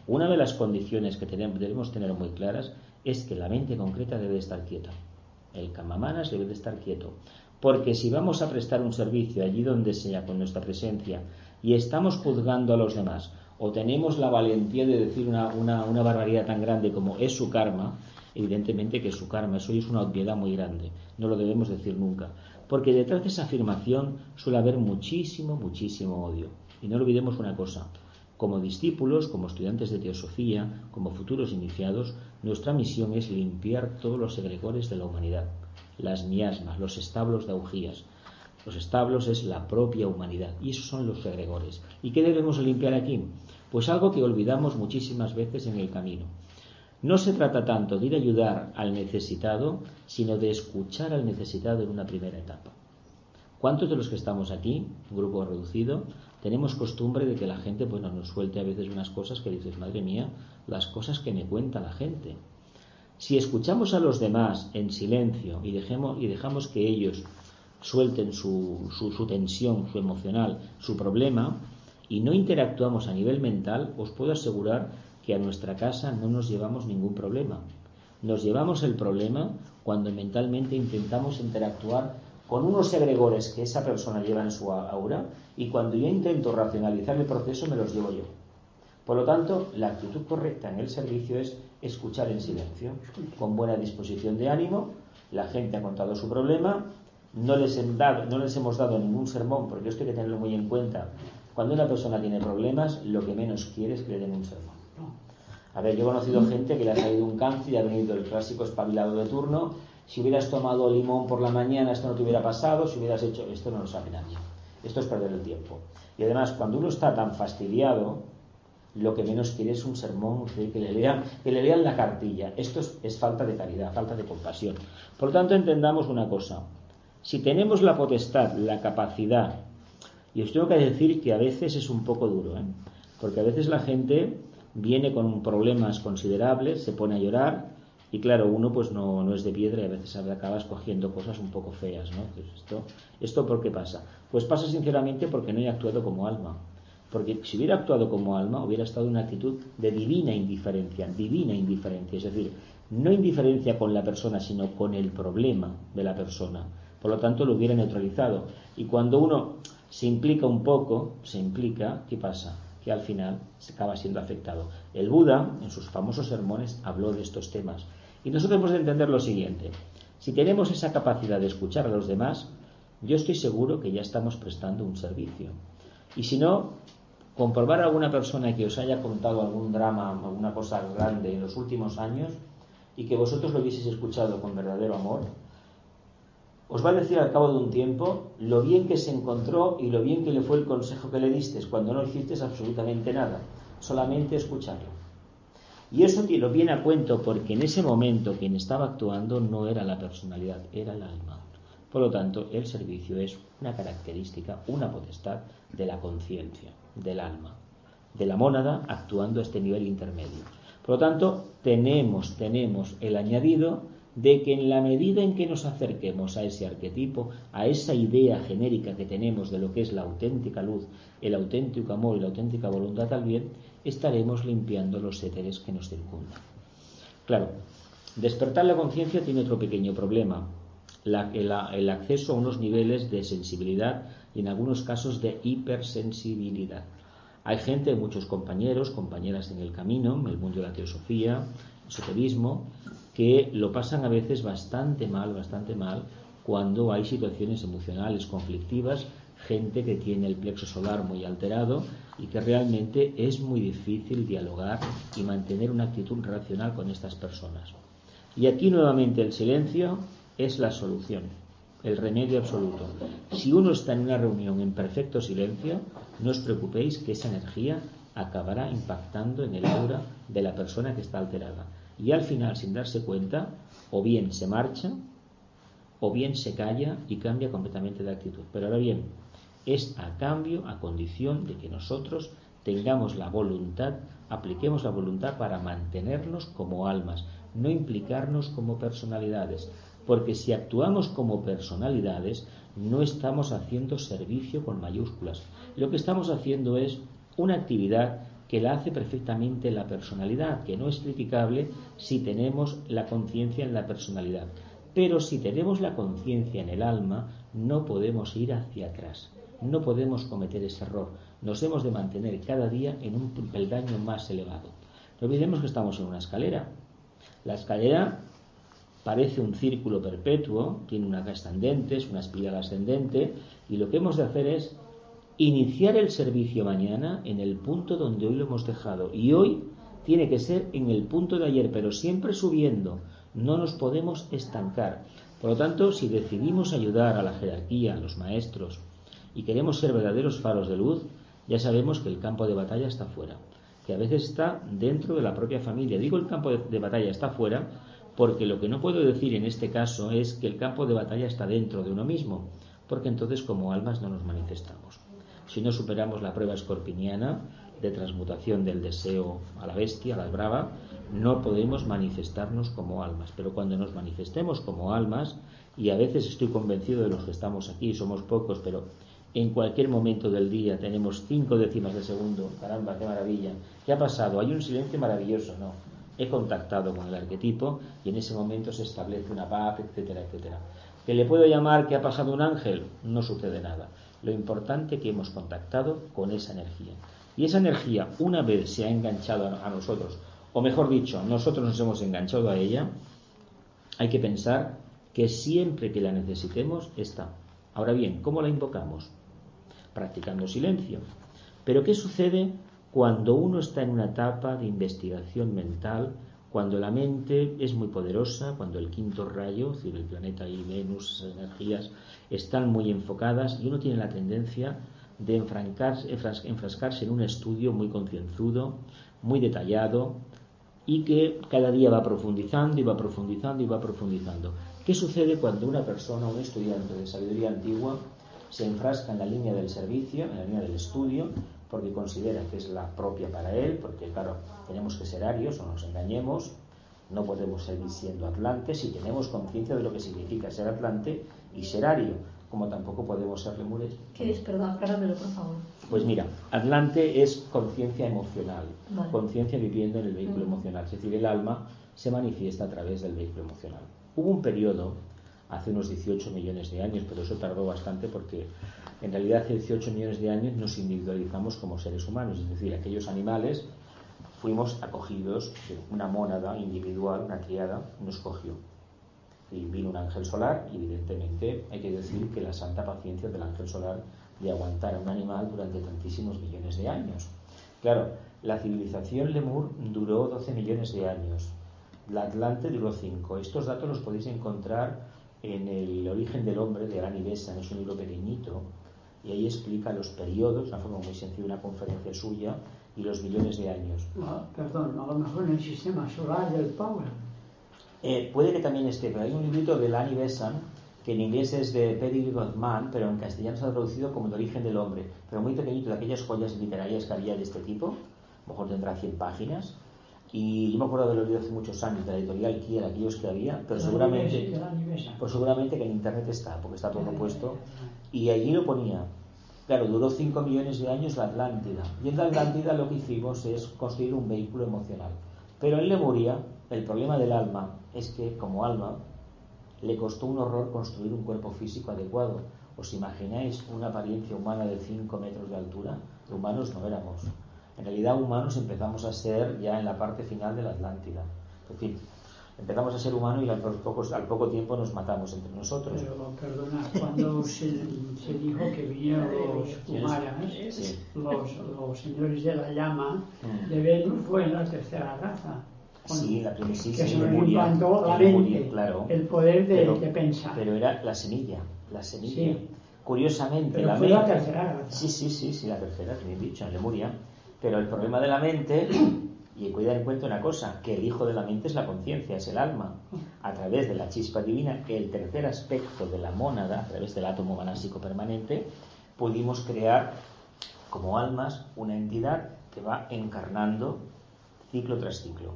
Una de las condiciones que debemos tener muy claras es que la mente concreta debe estar quieta. El Kamamanas debe de estar quieto. Porque si vamos a prestar un servicio allí donde sea con nuestra presencia y estamos juzgando a los demás, o tenemos la valentía de decir una barbaridad tan grande como es su karma, evidentemente que es su karma, eso es una obviedad muy grande. No lo debemos decir nunca. Porque detrás de esa afirmación suele haber muchísimo odio. Y no olvidemos una cosa: como discípulos, como estudiantes de teosofía, como futuros iniciados, nuestra misión es limpiar todos los egregores de la humanidad, las miasmas, los establos de augías. Los establos es la propia humanidad y esos son los egregores. ¿Y qué debemos limpiar aquí? Pues algo que olvidamos muchísimas veces en el camino. No se trata tanto de ir a ayudar al necesitado, sino de escuchar al necesitado en una primera etapa. ¿Cuántos de los que estamos aquí, un grupo reducido, tenemos costumbre de que la gente nos suelte a veces unas cosas que dices: madre mía, las cosas que me cuenta la gente? Si escuchamos a los demás en silencio y dejamos que ellos suelten su tensión, su emocional, su problema, y no interactuamos a nivel mental, os puedo asegurar que a nuestra casa no nos llevamos ningún problema. Nos llevamos el problema cuando mentalmente intentamos interactuar con unos egregores que esa persona lleva en su aura, y cuando yo intento racionalizar el proceso me los llevo yo. Por lo tanto, la actitud correcta en el servicio es escuchar en silencio, con buena disposición de ánimo. La gente ha contado su problema, no les hemos dado ningún sermón, porque esto hay que tenerlo muy en cuenta. Cuando una persona tiene problemas, lo que menos quiere es que le den un sermón. A ver, yo he conocido gente que le ha salido un cáncer y ha venido el clásico espabilado de turno. Si hubieras tomado limón por la mañana, esto no te hubiera pasado. Si hubieras hecho esto, no lo sabe nadie. Esto es perder el tiempo. Y además, cuando uno está tan fastidiado, lo que menos quiere es un sermón, que le lean la cartilla. Esto es falta de caridad, falta de compasión. Por lo tanto, entendamos una cosa. Si tenemos la potestad, la capacidad, y os tengo que decir que a veces es un poco duro, porque a veces la gente viene con problemas considerables, se pone a llorar, y claro, uno pues no es de piedra y a veces acaba escogiendo cosas un poco feas, ¿no? Pues ¿esto por qué pasa? Pues pasa sinceramente porque no he actuado como alma. Porque si hubiera actuado como alma, hubiera estado en una actitud de divina indiferencia, es decir, no indiferencia con la persona, sino con el problema de la persona. Por lo tanto, lo hubiera neutralizado. Y cuando uno se implica un poco, ¿qué pasa? Que al final se acaba siendo afectado. El Buda, en sus famosos sermones, habló de estos temas. Y nosotros hemos de entender lo siguiente. Si tenemos esa capacidad de escuchar a los demás, yo estoy seguro que ya estamos prestando un servicio. Y si no, comprobar a alguna persona que os haya contado algún drama, alguna cosa grande en los últimos años, y que vosotros lo hubieseis escuchado con verdadero amor, os va a decir al cabo de un tiempo lo bien que se encontró y lo bien que le fue el consejo que le disteis cuando no hicisteis absolutamente nada, solamente escucharlo. Y eso lo viene a cuento porque en ese momento quien estaba actuando no era la personalidad, era el alma. Por lo tanto, el servicio es una característica, una potestad de la conciencia, del alma, de la mónada actuando a este nivel intermedio. Por lo tanto, tenemos el añadido de que en la medida en que nos acerquemos a ese arquetipo, a esa idea genérica que tenemos de lo que es la auténtica luz, el auténtico amor y la auténtica voluntad al bien, estaremos limpiando los éteres que nos circundan. Claro, despertar la conciencia tiene otro pequeño problema, el acceso a unos niveles de sensibilidad y en algunos casos de hipersensibilidad. Hay gente, muchos compañeros, compañeras en el camino, en el mundo de la teosofía, esoterismo, que lo pasan a veces bastante mal cuando hay situaciones emocionales conflictivas, gente que tiene el plexo solar muy alterado y que realmente es muy difícil dialogar y mantener una actitud racional con estas personas. Y aquí nuevamente el silencio es la solución, el remedio absoluto. Si uno está en una reunión en perfecto silencio, no os preocupéis que esa energía acabará impactando en el aura de la persona que está alterada. Y al final, sin darse cuenta, o bien se marcha, o bien se calla y cambia completamente de actitud. Pero ahora bien, es a cambio, a condición de que nosotros tengamos la voluntad, apliquemos la voluntad para mantenernos como almas, no implicarnos como personalidades. Porque si actuamos como personalidades, no estamos haciendo servicio con mayúsculas. Lo que estamos haciendo es una actividad que la hace perfectamente la personalidad, que no es criticable si tenemos la conciencia en la personalidad. Pero si tenemos la conciencia en el alma, no podemos ir hacia atrás, no podemos cometer ese error. Nos hemos de mantener cada día en un peldaño más elevado. No olvidemos que estamos en una escalera. La escalera parece un círculo perpetuo, tiene una ascendente, es una espiral ascendente, y lo que hemos de hacer es iniciar el servicio mañana en el punto donde hoy lo hemos dejado. Y hoy tiene que ser en el punto de ayer, pero siempre subiendo. No nos podemos estancar. Por lo tanto, si decidimos ayudar a la jerarquía, a los maestros, y queremos ser verdaderos faros de luz, ya sabemos que el campo de batalla está fuera, que a veces está dentro de la propia familia. Digo el campo de batalla está fuera porque lo que no puedo decir en este caso es que el campo de batalla está dentro de uno mismo, porque entonces como almas no nos manifestamos. Si no superamos la prueba escorpiniana de transmutación del deseo a la bestia, a la brava, no podemos manifestarnos como almas, pero cuando nos manifestemos como almas, y a veces estoy convencido de los que estamos aquí, somos pocos, pero en cualquier momento del día tenemos 5 décimas de segundo, caramba, qué maravilla, ¿qué ha pasado? Hay un silencio maravilloso, no, he contactado con el arquetipo y en ese momento se establece una paz, etcétera, etcétera. ¿Que le puedo llamar que ha pasado un ángel? No sucede nada. Lo importante es que hemos contactado con esa energía. Y esa energía, una vez se ha enganchado a nosotros, o mejor dicho, nosotros nos hemos enganchado a ella, hay que pensar que siempre que la necesitemos está. Ahora bien, ¿cómo la invocamos? Practicando silencio. Pero ¿qué sucede cuando uno está en una etapa de investigación mental, cuando la mente es muy poderosa, cuando el quinto rayo, es decir, el planeta y Venus, esas energías, están muy enfocadas y uno tiene la tendencia de enfrascarse en un estudio muy concienzudo, muy detallado y que cada día va profundizando y va profundizando y va profundizando? ¿Qué sucede cuando una persona, un estudiante de sabiduría antigua, se enfrasca en la línea del servicio, en la línea del estudio, porque considera que es la propia para él, porque claro, tenemos que ser arios, no nos engañemos, no podemos seguir siendo atlantes si tenemos conciencia de lo que significa ser atlante y ser ario, como tampoco podemos ser lemures. ¿Qué es? Perdón, acláramelo, por favor. Pues mira, atlante es conciencia emocional, vale. Conciencia viviendo en el vehículo emocional, es decir, el alma se manifiesta a través del vehículo emocional. Hubo un periodo, hace unos 18 millones de años, pero eso tardó bastante porque en realidad hace 18 millones de años nos individualizamos como seres humanos, es decir, aquellos animales fuimos acogidos, una mónada individual, una triada, nos cogió. Y vino un ángel solar y evidentemente hay que decir que la santa paciencia del ángel solar de aguantar a un animal durante tantísimos millones de años. Claro, la civilización lemur duró 12 millones de años, la Atlante duró 5. Estos datos los podéis encontrar en el origen del hombre de Alani Besant, es un libro pequeñito, y ahí explica los periodos, una forma muy sencilla, una conferencia suya, y los millones de años. Perdón, a lo mejor en el sistema solar del Power. Puede que también esté, pero hay un librito de Alani Besant, que en inglés es de Pedigree of Man, pero en castellano se ha traducido como El origen del hombre, pero muy pequeñito, de aquellas joyas literarias que había de este tipo, a lo mejor tendrá 100 páginas, y yo me acuerdo de haberlo leído hace muchos años, de la editorial Kier, aquellos que había, pero seguramente que en internet está, porque está todo puesto, y allí lo ponía. Claro, duró 5 millones de años la Atlántida, y en la Atlántida lo que hicimos es construir un vehículo emocional. Pero en Lemuria, el problema del alma es que, como alma, le costó un horror construir un cuerpo físico adecuado. ¿Os imagináis una apariencia humana de 5 metros de altura? Humanos no éramos. En realidad humanos empezamos a ser ya en la parte final de la Atlántida. Es decir, empezamos a ser humanos y al poco tiempo nos matamos entre nosotros. Pero, perdona, cuando se dijo que vinieron los Kumaras, sí. los señores de la llama de Venus, fue en la tercera raza. Sí, la primera sí, que se nos Lemuria, implantó la mente, claro, el poder de pensar. Pero era la semilla. Sí. Curiosamente, pero la fue mente. La tercera raza. Sí, la tercera, que me he dicho, en Lemuria. Pero el problema de la mente, y cuidar en cuenta una cosa, que el hijo de la mente es la conciencia, es el alma. A través de la chispa divina, el tercer aspecto de la mónada, a través del átomo manásico permanente, pudimos crear como almas una entidad que va encarnando ciclo tras ciclo.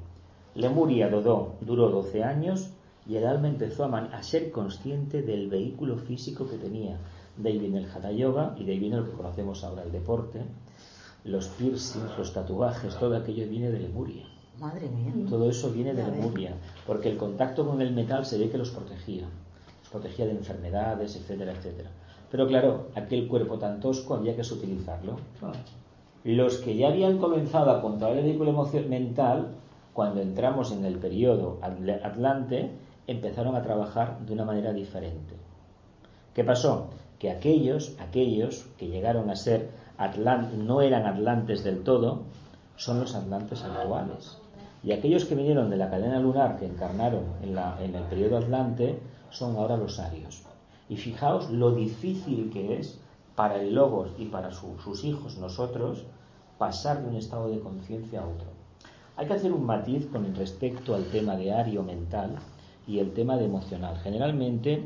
Lemuria duró 12 años y el alma empezó a ser consciente del vehículo físico que tenía. De ahí viene el Hatha Yoga y de ahí viene lo que conocemos ahora, el deporte, los piercings, los tatuajes, todo aquello viene de Lemuria. Madre mía. Todo eso viene de Lemuria, porque el contacto con el metal se ve que los protegía de enfermedades, etcétera, etcétera. Pero claro, aquel cuerpo tan tosco había que sutilizarlo. Los que ya habían comenzado a controlar el vehículo mental, cuando entramos en el periodo Atlante, empezaron a trabajar de una manera diferente. ¿Qué pasó? Que aquellos que llegaron a ser no eran atlantes del todo, son los atlantes actuales. Y aquellos que vinieron de la cadena lunar, que encarnaron en el periodo Atlante, son ahora los arios. Y fijaos lo difícil que es para el Logos y para sus hijos, nosotros, pasar de un estado de conciencia a otro. Hay que hacer un matiz con respecto al tema de ario mental y el tema de emocional. Generalmente,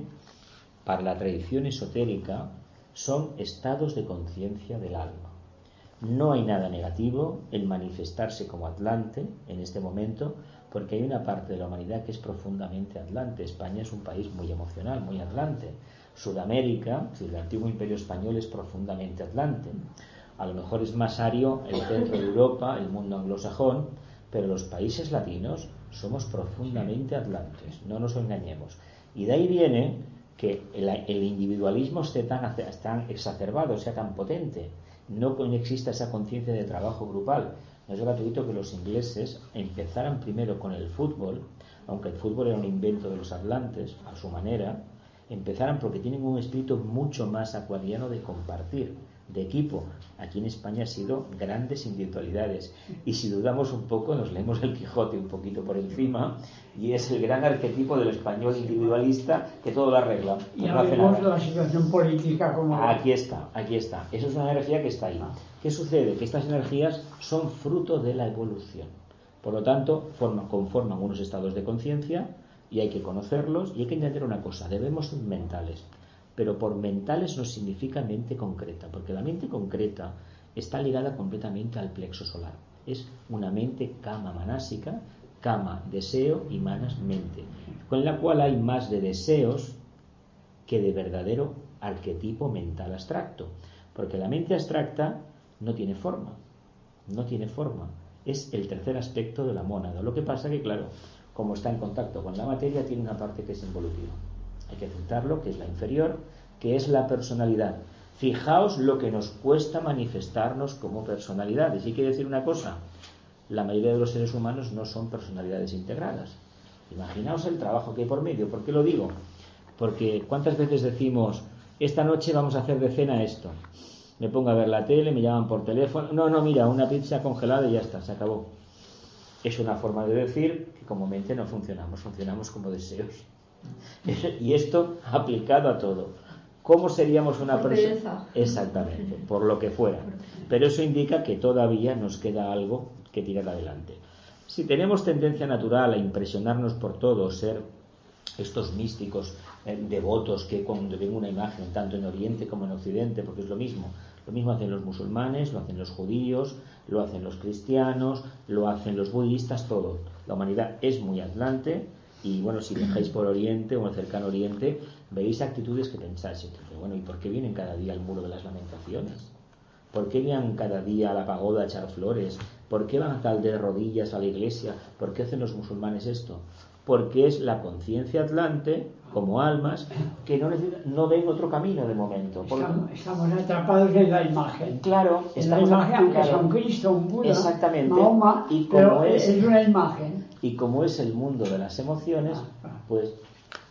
para la tradición esotérica, son estados de conciencia del alma. No hay nada negativo en manifestarse como atlante en este momento, porque hay una parte de la humanidad que es profundamente atlante. España es un país muy emocional, muy atlante. Sudamérica, si el antiguo imperio español, es profundamente atlante. A lo mejor es más ario el centro de Europa, el mundo anglosajón, pero los países latinos somos profundamente atlantes, no nos engañemos. Y de ahí viene que el individualismo esté tan exacerbado, sea tan potente. No exista esa conciencia de trabajo grupal. No es gratuito que los ingleses empezaran primero con el fútbol, aunque el fútbol era un invento de los atlantes, a su manera, empezaran porque tienen un espíritu mucho más acuariano de compartir, de equipo. Aquí en España ha sido grandes individualidades, y si dudamos un poco nos leemos el Quijote un poquito por encima, y es el gran arquetipo del español individualista que todo lo arregla. Y no vemos la situación política como... Aquí está. Eso es una energía que está ahí. ¿Qué sucede? Que estas energías son fruto de la evolución. Por lo tanto, conforman unos estados de conciencia, y hay que conocerlos, y hay que entender una cosa: debemos ser mentales. Pero por mentales no significa mente concreta, porque la mente concreta está ligada completamente al plexo solar. Es una mente kama manásica, kama deseo y manas mente, con la cual hay más de deseos que de verdadero arquetipo mental abstracto, porque la mente abstracta no tiene forma, es el tercer aspecto de la mónada. Lo que pasa que, claro, como está en contacto con la materia, tiene una parte que es involutiva. Hay que aceptarlo, que es la inferior, que es la personalidad. Fijaos lo que nos cuesta manifestarnos como personalidades. Y quiere decir una cosa: la mayoría de los seres humanos no son personalidades integradas. Imaginaos el trabajo que hay por medio. ¿Por qué lo digo? Porque ¿cuántas veces decimos: esta noche vamos a hacer de cena esto? Me pongo a ver la tele, me llaman por teléfono. No, mira, una pizza congelada y ya está, se acabó. Es una forma de decir que como mente no funcionamos como deseos. Y esto aplicado a todo. ¿Cómo seríamos una persona? Exactamente, por lo que fuera. Pero eso indica que todavía nos queda algo que tirar adelante. Si tenemos tendencia natural a impresionarnos por todo, ser estos místicos devotos que cuando ven una imagen, tanto en Oriente como en Occidente, porque es lo mismo hacen los musulmanes, lo hacen los judíos, lo hacen los cristianos, lo hacen los budistas, todo. La humanidad es muy atlante. Y bueno, si viajáis por Oriente o en el cercano Oriente, veis actitudes que pensáis: bueno, ¿y por qué vienen cada día al muro de las lamentaciones? ¿Por qué vienen cada día a la pagoda a echar flores? ¿Por qué van tal de rodillas a la iglesia? ¿Por qué hacen los musulmanes esto? Porque es la conciencia atlante, como almas, que no ven otro camino de momento. Estamos atrapados en la imagen. Claro, en la imagen, aunque sea un Cristo, un Buda, exactamente. Mahoma, y como es una imagen. Y como es el mundo de las emociones, pues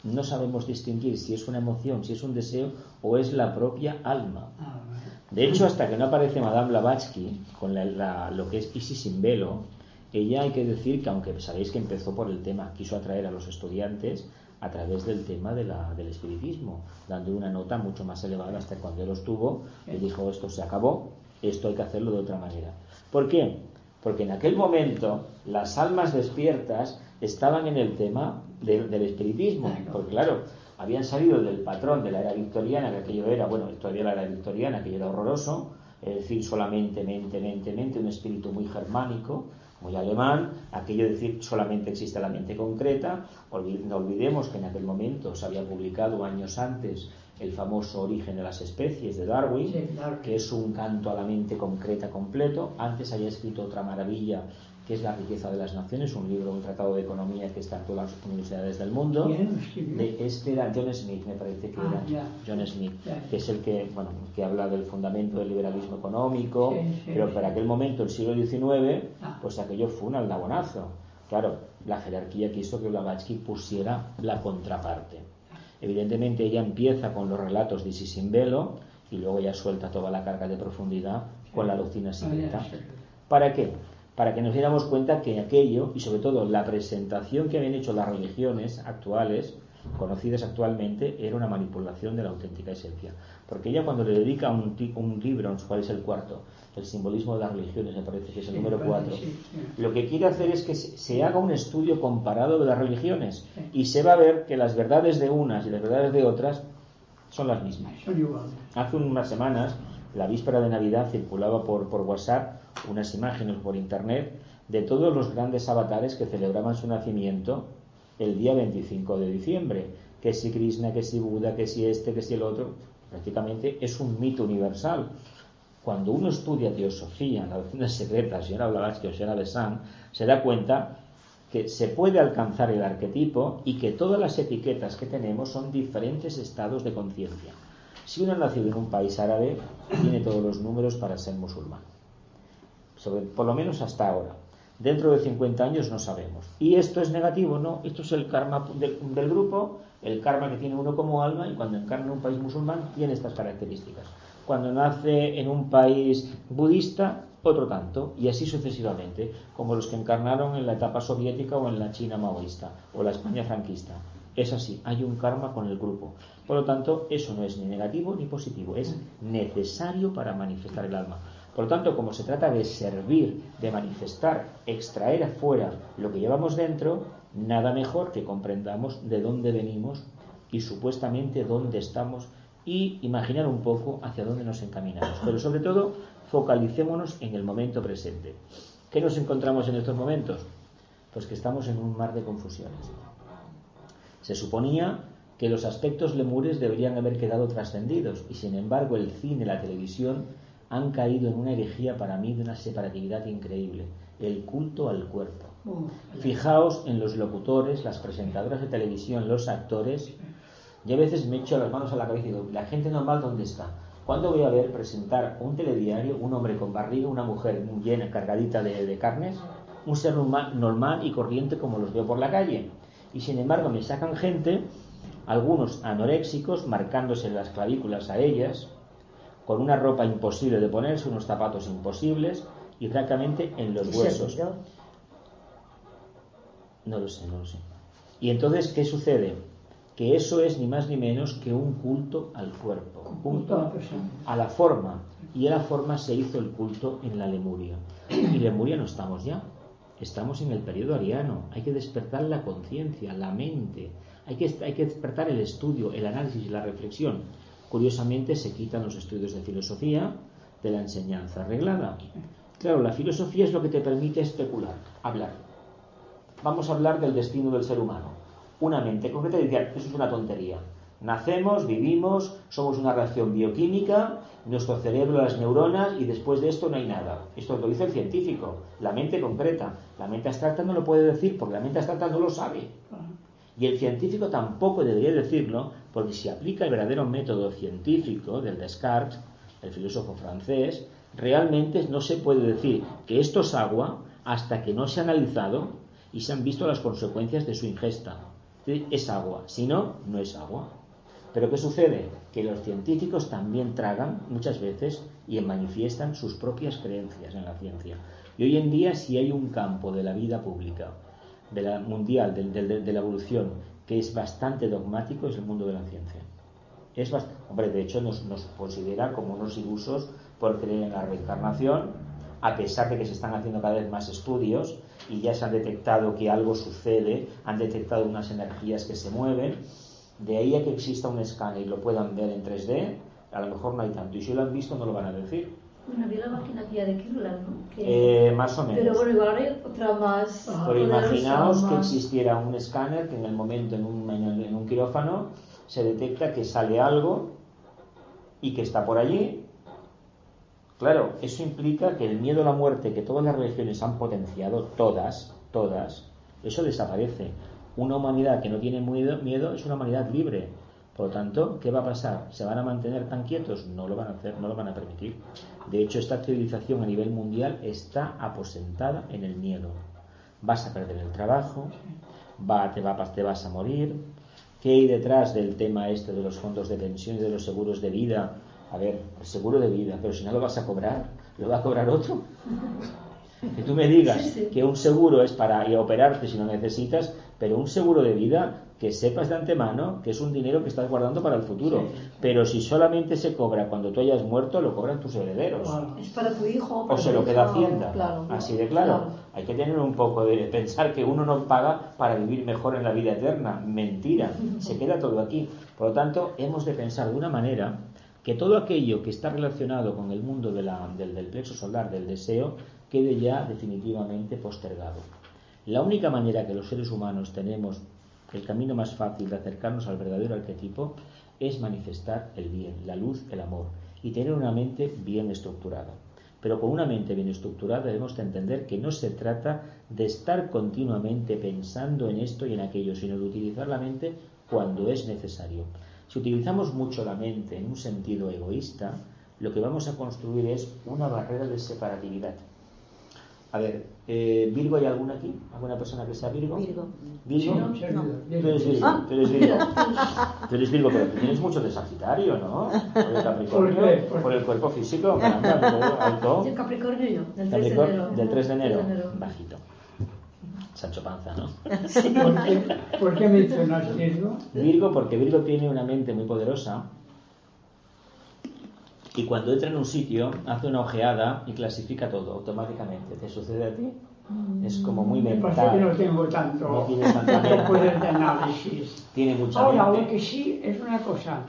no sabemos distinguir si es una emoción, si es un deseo o es la propia alma. De hecho, hasta que no aparece Madame Blavatsky con lo que es Isis sin velo, ella, hay que decir que, aunque sabéis que empezó por el tema, quiso atraer a los estudiantes a través del tema del espiritismo, dando una nota mucho más elevada, hasta cuando él los tuvo y dijo: esto se acabó, esto hay que hacerlo de otra manera. ¿Por qué? Porque en aquel momento las almas despiertas estaban en el tema del espiritismo, porque claro, habían salido del patrón de la era victoriana, que aquello era, bueno, todavía la era victoriana, aquello era horroroso, es decir, solamente mente, un espíritu muy germánico, muy alemán, aquello de decir solamente existe la mente concreta. No olvidemos que en aquel momento se había publicado años antes el famoso Origen de las especies de Darwin, que es un canto a la mente concreta completo. Antes había escrito otra maravilla, que es La riqueza de las naciones, un libro, un tratado de economía que está en todas las universidades del mundo. Este era John Smith, me parece que era John Smith, que es el que habla del fundamento del liberalismo económico, pero para aquel momento, el siglo XIX, pues aquello fue un aldabonazo. Claro, la jerarquía quiso que Blavatsky pusiera la contraparte. Evidentemente ella empieza con los relatos de Isis sin velo y luego ya suelta toda la carga de profundidad con la doctrina secreta. ¿Para qué? Para que nos diéramos cuenta que aquello, y sobre todo la presentación que habían hecho las religiones actuales, conocidas actualmente, era una manipulación de la auténtica esencia. Porque ella, cuando le dedica un libro, ¿cuál es el cuarto? El simbolismo de las religiones, me parece que es el número 4. Lo que quiere hacer es que se haga un estudio comparado de las religiones y se va a ver que las verdades de unas y las verdades de otras son las mismas. Son iguales. Hace unas semanas, la víspera de Navidad, circulaba por WhatsApp unas imágenes por internet de todos los grandes avatares que celebraban su nacimiento el día 25 de diciembre. Que si Krishna, que si Buda, que si este, que si el otro. Prácticamente es un mito universal. Cuando uno estudia teosofía, la doctrina secreta, la señora Blavatsky o la señora Besant, se da cuenta que se puede alcanzar el arquetipo y que todas las etiquetas que tenemos son diferentes estados de conciencia. Si uno ha nacido en un país árabe, tiene todos los números para ser musulmán. Por lo menos hasta ahora. Dentro de 50 años no sabemos. ¿Y esto es negativo? No, esto es el karma del grupo, el karma que tiene uno como alma, y cuando encarna en un país musulmán tiene estas características. Cuando nace en un país budista, otro tanto, y así sucesivamente, como los que encarnaron en la etapa soviética o en la China maoísta o la España franquista. Es así, hay un karma con el grupo. Por lo tanto, eso no es ni negativo ni positivo, es necesario para manifestar el alma. Por lo tanto, como se trata de servir, de manifestar, extraer afuera lo que llevamos dentro, nada mejor que comprendamos de dónde venimos y supuestamente dónde estamos y imaginar un poco hacia dónde nos encaminamos. Pero sobre todo, focalicémonos en el momento presente. ¿Qué nos encontramos en estos momentos? Pues que estamos en un mar de confusiones. Se suponía que los aspectos lemures deberían haber quedado trascendidos y sin embargo el cine y la televisión han caído en una herejía para mí de una separatividad increíble, el culto al cuerpo. Fijaos en los locutores, las presentadoras de televisión, los actores. Yo a veces me echo las manos a la cabeza y digo, ¿la gente normal dónde está? ¿Cuándo voy a ver presentar un telediario, un hombre con barriga, una mujer llena, cargadita de carnes, un ser normal y corriente como los veo por la calle? Y sin embargo me sacan gente, algunos anoréxicos, marcándose las clavículas a ellas, con una ropa imposible de ponerse, unos zapatos imposibles y francamente en los huesos. No lo sé. Y entonces, ¿qué sucede? Que eso es ni más ni menos que un culto al cuerpo, un culto a la forma. Y a la forma se hizo el culto en la Lemuria. Y Lemuria no estamos ya. Estamos en el periodo ariano. Hay que despertar la conciencia, la mente. Hay que despertar el estudio, el análisis y la reflexión. Curiosamente se quitan los estudios de filosofía de la enseñanza arreglada. Claro, la filosofía es lo que te permite especular, hablar. Vamos a hablar del destino del ser humano. Una mente concreta dice, eso es una tontería. Nacemos, vivimos, somos una reacción bioquímica, nuestro cerebro, las neuronas, y después de esto no hay nada. Esto lo dice el científico, la mente concreta. La mente abstracta no lo puede decir porque la mente abstracta no lo sabe. Y el científico tampoco debería decirlo, porque si aplica el verdadero método científico del Descartes, el filósofo francés, realmente no se puede decir que esto es agua hasta que no se ha analizado y se han visto las consecuencias de su ingesta. Es agua, si no, no es agua. Pero ¿qué sucede? Que los científicos también tragan muchas veces y manifiestan sus propias creencias en la ciencia. Y hoy en día, si hay un campo de la vida pública, de la mundial, de la evolución, que es bastante dogmático, es el mundo de la ciencia. Hombre, de hecho nos considera como unos ilusos por creer en la reencarnación, a pesar de que se están haciendo cada vez más estudios y ya se han detectado que algo sucede, han detectado unas energías que se mueven. De ahí a que exista un escáner y lo puedan ver en 3D, a lo mejor no hay tanto, y si lo han visto no lo van a decir. Bueno, había la máquina tía de Kirlan, ¿no? Más o menos. Pero bueno, igual hay otra más. Pero imaginaos que existiera un escáner que en el momento en un quirófano se detecta que sale algo y que está por allí. Claro, eso implica que el miedo a la muerte que todas las religiones han potenciado, todas, eso desaparece. Una humanidad que no tiene miedo es una humanidad libre. Por lo tanto, ¿qué va a pasar? ¿Se van a mantener tan quietos? No lo van a hacer, no lo van a permitir. De hecho, esta civilización a nivel mundial está aposentada en el miedo. Vas a perder el trabajo, te vas a morir. ¿Qué hay detrás del tema este de los fondos de pensión y de los seguros de vida? A ver, el seguro de vida, pero si no lo vas a cobrar, ¿lo va a cobrar otro? Que tú me digas que un seguro es para operarte si no necesitas, pero un seguro de vida, que sepas de antemano que es un dinero que estás guardando para el futuro. Pero si solamente se cobra cuando tú hayas muerto, lo cobran tus herederos. Es para tu hijo. O se lo queda Hacienda. Claro, así de claro. Hay que tener un poco de pensar que uno no paga para vivir mejor en la vida eterna. Mentira. Se queda todo aquí. Por lo tanto, hemos de pensar de una manera que todo aquello que está relacionado con el mundo del plexo solar, del deseo, quede ya definitivamente postergado. La única manera que los seres humanos tenemos, el camino más fácil de acercarnos al verdadero arquetipo, es manifestar el bien, la luz, el amor, y tener una mente bien estructurada. Pero con una mente bien estructurada debemos de entender que no se trata de estar continuamente pensando en esto y en aquello, sino de utilizar la mente cuando es necesario. Si utilizamos mucho la mente en un sentido egoísta, lo que vamos a construir es una barrera de separatividad. A ver, ¿Virgo hay alguna aquí? ¿Alguna persona que sea Virgo? Virgo. ¿Virgo? No, Tú eres Virgo, tú eres Virgo. Tú eres Virgo, pero tú tienes mucho de Sagitario, ¿no? Por el Capricornio, ¿Por qué? por el cuerpo físico, caramba, alto. Yo Capricornio yo, del 3 de Capricornio, enero. del 3 de enero, 3 de enero. bajito. Sancho Panza, ¿no? ¿Por qué mencionas Virgo? Virgo, porque Virgo tiene una mente muy poderosa y cuando entra en un sitio hace una ojeada y clasifica todo automáticamente. ¿Te sucede a ti? Es como muy Me mental. pasa que no tengo tanto No tienes tanta mente. poder de análisis. Tiene mucha Ahora, mente. lo que sí es una cosa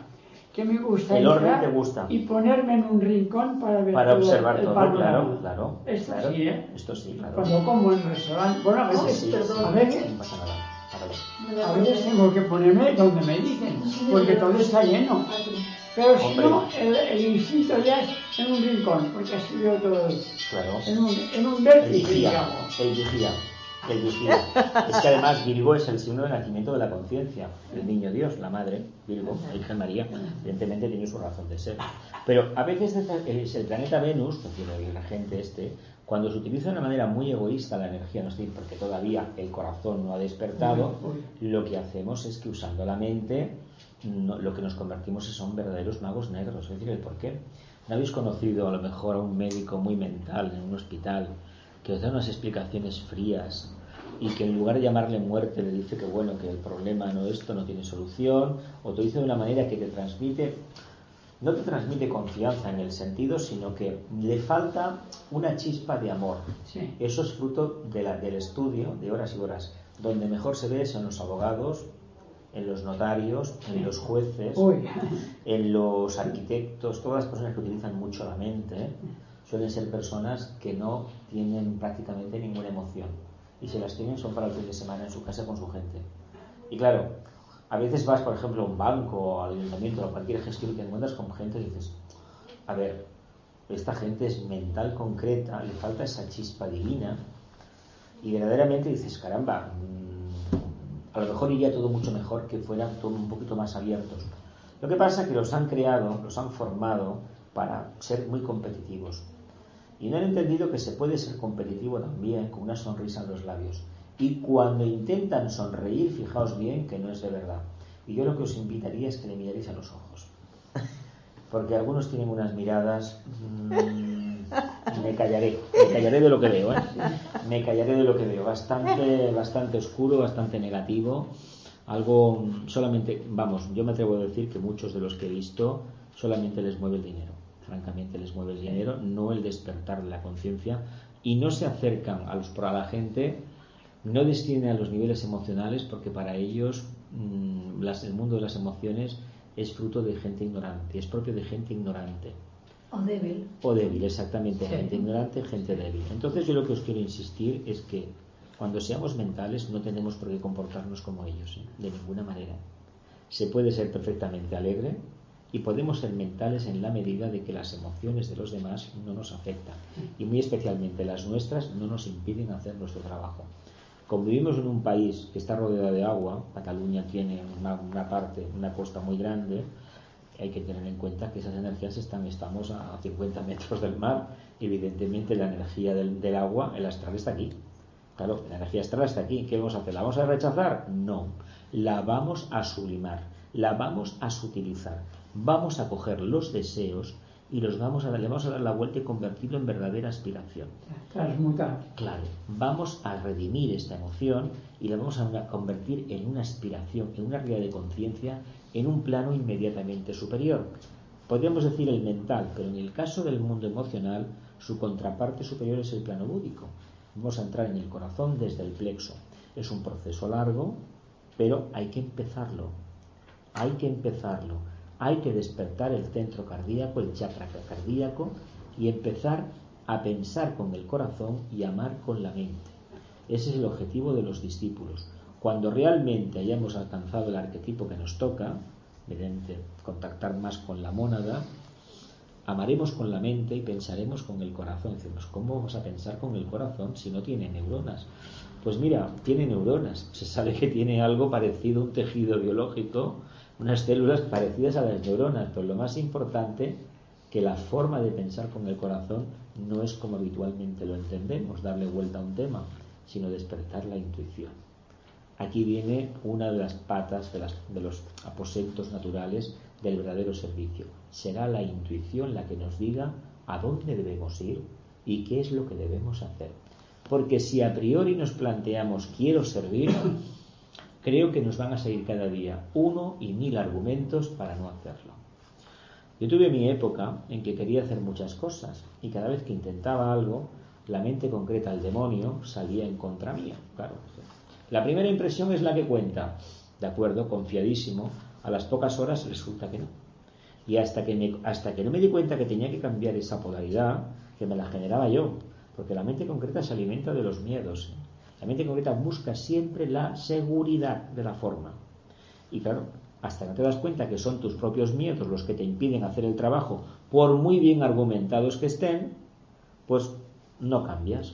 que me gusta El orden entrar te gusta. y ponerme en un rincón para ver Para todo observar el todo, panorama. claro. Esto claro. sí, ¿eh? Esto sí, claro. Cuando como en restaurante, bueno, a veces, Sí, perdón. a veces, no pasa nada. Páralo. a veces tengo que ponerme donde me dicen, porque todo está lleno. Pero si Hombre. no, el instinto ya es en un rincón, porque así veo todo Claro. en un El vértice, vigía, digamos. el vigía, el vigía. Es que además Virgo es el signo de nacimiento de la conciencia. El niño Dios, la madre, Virgo, la Virgen María, evidentemente tiene su razón de ser. Pero a veces es el planeta Venus, que tiene el regente cuando se utiliza de una manera muy egoísta la energía, no estoy porque todavía el corazón no ha despertado, lo que hacemos es que usando la mente, lo que nos convertimos son verdaderos magos negros. Es decir, ¿el por qué? ¿No habéis conocido a lo mejor a un médico muy mental en un hospital que os da unas explicaciones frías y que en lugar de llamarle muerte le dice que bueno, que el problema no esto no tiene solución, o te dice de una manera que te transmite, no te transmite confianza en el sentido, sino que le falta una chispa de amor? Sí. Eso es fruto del estudio de horas y horas. Donde mejor se ve es en los abogados, en los notarios, en los jueces, en los arquitectos. Todas las personas que utilizan mucho la mente suelen ser personas que no tienen prácticamente ninguna emoción, y si las tienen son para el fin de semana en su casa con su gente. Y claro, a veces vas, por ejemplo, a un banco o al ayuntamiento o a cualquier gestión y te encuentras con gente y dices, a ver, esta gente es mental concreta, le falta esa chispa divina, y verdaderamente dices, caramba, a lo mejor iría todo mucho mejor que fueran todo un poquito más abiertos. Lo que pasa es que los han creado, los han formado para ser muy competitivos. Y no han entendido que se puede ser competitivo también con una sonrisa en los labios. Y cuando intentan sonreír, fijaos bien que no es de verdad. Y yo lo que os invitaría es que le miraréis a los ojos. Porque algunos tienen unas miradas... Me callaré de lo que veo, ¿eh? Me callaré de lo que veo. Bastante oscuro, bastante negativo. Algo solamente... Vamos, yo me atrevo a decir que muchos de los que he visto solamente les mueve el dinero. Francamente les mueve el dinero, no el despertar de la conciencia, y no se acercan a la gente, no descienden a los niveles emocionales, porque para ellos el mundo de las emociones es fruto de gente ignorante, es propio de gente ignorante. O débil, exactamente, sí. Gente ignorante, gente débil. Entonces yo lo que os quiero insistir es que cuando seamos mentales no tenemos por qué comportarnos como ellos, de ninguna manera. Se puede ser perfectamente alegre, y podemos ser mentales en la medida de que las emociones de los demás no nos afectan, y muy especialmente las nuestras no nos impiden hacer nuestro trabajo. Como vivimos en un país que está rodeado de agua, Cataluña tiene una costa muy grande, hay que tener en cuenta que esas energías estamos a 50 metros del mar. Evidentemente la energía del agua, el astral, está aquí. Claro, la energía astral está aquí. ¿Qué vamos a hacer? ¿La vamos a rechazar? No. La vamos a sublimar, la vamos a sutilizar. Vamos a coger los deseos y le vamos a dar la vuelta y convertirlo en verdadera aspiración. Transmutar. Claro, vamos a redimir esta emoción y la vamos a convertir en una aspiración, en una realidad de conciencia, en un plano inmediatamente superior. Podríamos decir el mental, pero en el caso del mundo emocional, su contraparte superior es el plano búdico. Vamos a entrar en el corazón desde el plexo. Es un proceso largo, pero hay que empezarlo. Hay que despertar el centro cardíaco, el chakra cardíaco, y empezar a pensar con el corazón y amar con la mente. Ese es el objetivo de los discípulos. Cuando realmente hayamos alcanzado el arquetipo que nos toca, mediante contactar más con la mónada, amaremos con la mente y pensaremos con el corazón. Decimos, ¿cómo vamos a pensar con el corazón si no tiene neuronas? Pues mira, tiene neuronas. Se sabe que tiene algo parecido a un tejido biológico, unas células parecidas a las neuronas, pero lo más importante, que la forma de pensar con el corazón no es como habitualmente lo entendemos, darle vuelta a un tema, sino despertar la intuición. Aquí viene una de las patas de los aposentos naturales del verdadero servicio. Será la intuición la que nos diga a dónde debemos ir y qué es lo que debemos hacer. Porque si a priori nos planteamos quiero servir, creo que nos van a salir cada día 1 y 1000 argumentos para no hacerlo. Yo tuve mi época en que quería hacer muchas cosas y cada vez que intentaba algo, la mente concreta, el demonio, salía en contra mía. Claro, la primera impresión es la que cuenta. De acuerdo, confiadísimo, a las pocas horas resulta que no. Y hasta que no me di cuenta que tenía que cambiar esa polaridad, que me la generaba yo, porque la mente concreta se alimenta de los miedos. La mente concreta busca siempre la seguridad de la forma. Y claro, hasta que no te das cuenta que son tus propios miedos los que te impiden hacer el trabajo, por muy bien argumentados que estén, pues no cambias.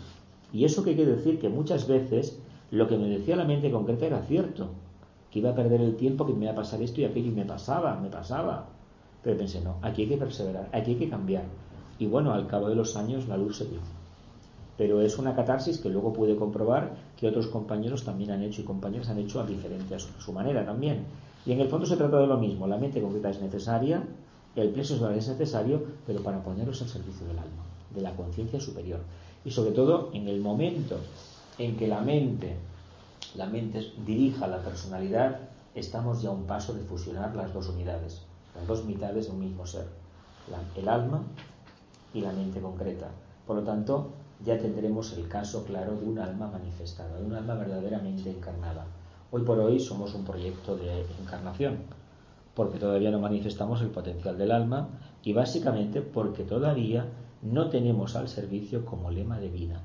Y eso que quiere decir que muchas veces lo que me decía la mente concreta era cierto, que iba a perder el tiempo, que me iba a pasar esto y aquello, y me pasaba. Pero pensé, no, aquí hay que perseverar, aquí hay que cambiar. Y bueno, al cabo de los años la luz se dio. Pero es una catarsis que luego pude comprobar que otros compañeros también han hecho y compañeras han hecho a diferente a su manera también. Y en el fondo se trata de lo mismo, la mente concreta es necesaria, el plexo solar es necesario, pero para ponerlos al servicio del alma, de la conciencia superior. Y sobre todo en el momento en que la mente dirija la personalidad, estamos ya a un paso de fusionar las dos unidades, las dos mitades de un mismo ser, el alma y la mente concreta. Por lo tanto, ya tendremos el caso claro de un alma manifestada, de un alma verdaderamente encarnada. Hoy por hoy somos un proyecto de encarnación, porque todavía no manifestamos el potencial del alma y básicamente porque todavía no tenemos al servicio como lema de vida.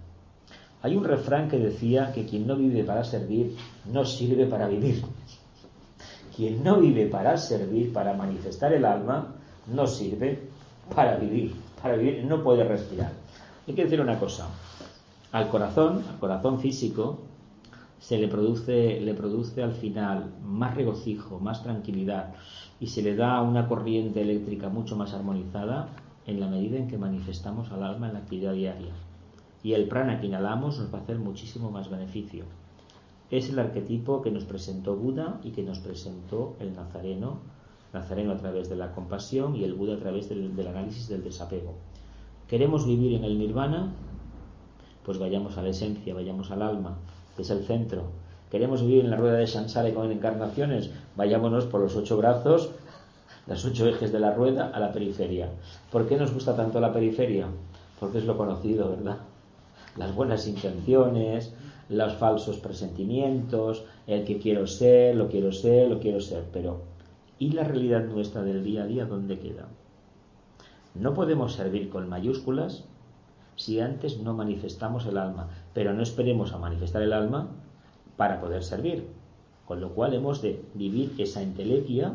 Hay un refrán que decía que quien no vive para servir, no sirve para vivir. Quien no vive para servir, para manifestar el alma, no sirve para vivir. Para vivir no puede respirar. Hay que decir una cosa. Al corazón físico, se le produce al final más regocijo, más tranquilidad y se le da una corriente eléctrica mucho más armonizada en la medida en que manifestamos al alma en la actividad diaria. Y el prana que inhalamos nos va a hacer muchísimo más beneficio. Es el arquetipo que nos presentó Buda y que nos presentó el Nazareno a través de la compasión y el Buda a través del análisis del desapego. ¿Queremos vivir en el nirvana? Pues vayamos a la esencia, vayamos al alma, que es el centro. ¿Queremos vivir en la rueda de Sansara y con encarnaciones? Vayámonos por los 8 brazos, los 8 ejes de la rueda, a la periferia. ¿Por qué nos gusta tanto la periferia? Porque es lo conocido, ¿verdad? Las buenas intenciones, los falsos presentimientos, el que quiero ser, lo quiero ser, pero ¿y la realidad nuestra del día a día dónde queda? No podemos servir con mayúsculas si antes no manifestamos el alma, pero no esperemos a manifestar el alma para poder servir, con lo cual hemos de vivir esa entelequia,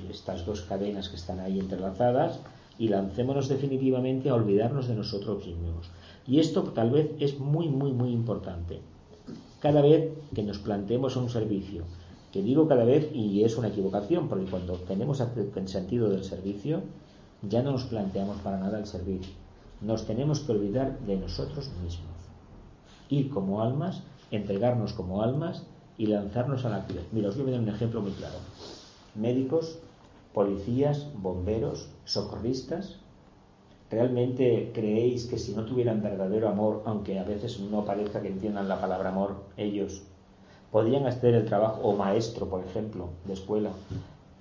estas dos cadenas que están ahí entrelazadas, y lancémonos definitivamente a olvidarnos de nosotros mismos. Y esto tal vez es muy, muy, muy importante. Cada vez que nos planteemos un servicio, que digo cada vez y es una equivocación, porque cuando tenemos el sentido del servicio, ya no nos planteamos para nada el servir. Nos tenemos que olvidar de nosotros mismos. Ir como almas, entregarnos como almas y lanzarnos a la actividad. Mira, os voy a dar un ejemplo muy claro. Médicos, policías, bomberos, socorristas, ¿realmente creéis que si no tuvieran verdadero amor, aunque a veces no parezca que entiendan la palabra amor, ellos podrían hacer el trabajo, o maestro, por ejemplo, de escuela,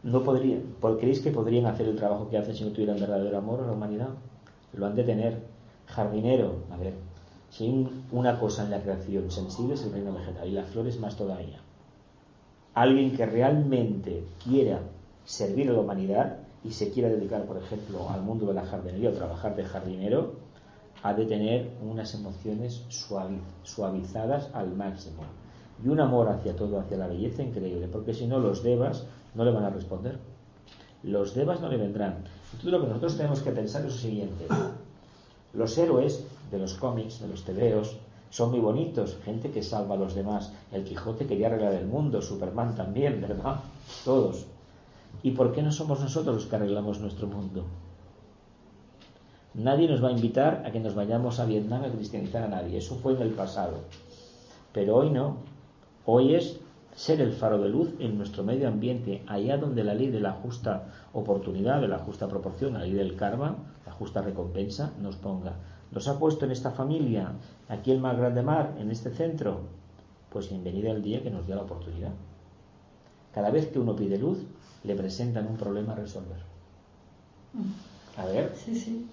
no podrían? ¿Creéis que podrían hacer el trabajo que hacen si no tuvieran verdadero amor a la humanidad? Lo han de tener. Jardinero, a ver, si hay una cosa en la creación sensible es el reino vegetal, y las flores más todavía. Alguien que realmente quiera servir a la humanidad y se quiera dedicar, por ejemplo, al mundo de la jardinería o trabajar de jardinero, ha de tener unas emociones suavizadas al máximo y un amor hacia todo, hacia la belleza increíble, porque si no los devas no le van a responder, los devas no le vendrán. Entonces lo que nosotros tenemos que pensar es lo siguiente: los héroes de los cómics, de los tebeos, son muy bonitos, gente que salva a los demás. El Quijote quería arreglar el mundo, Superman también, ¿verdad? Todos. ¿Y por qué no somos nosotros los que arreglamos nuestro mundo? Nadie nos va a invitar a que nos vayamos a Vietnam a cristianizar a nadie. Eso fue en el pasado. Pero hoy no. Hoy es ser el faro de luz en nuestro medio ambiente, allá donde la ley de la justa oportunidad, de la justa proporción, la ley del karma, la justa recompensa, nos ponga. Nos ha puesto en esta familia, aquí el más grande mar, en este centro. Pues bienvenida el día que nos dio la oportunidad. Cada vez que uno pide luz, le presentan un problema a resolver. A ver. Sí, sí.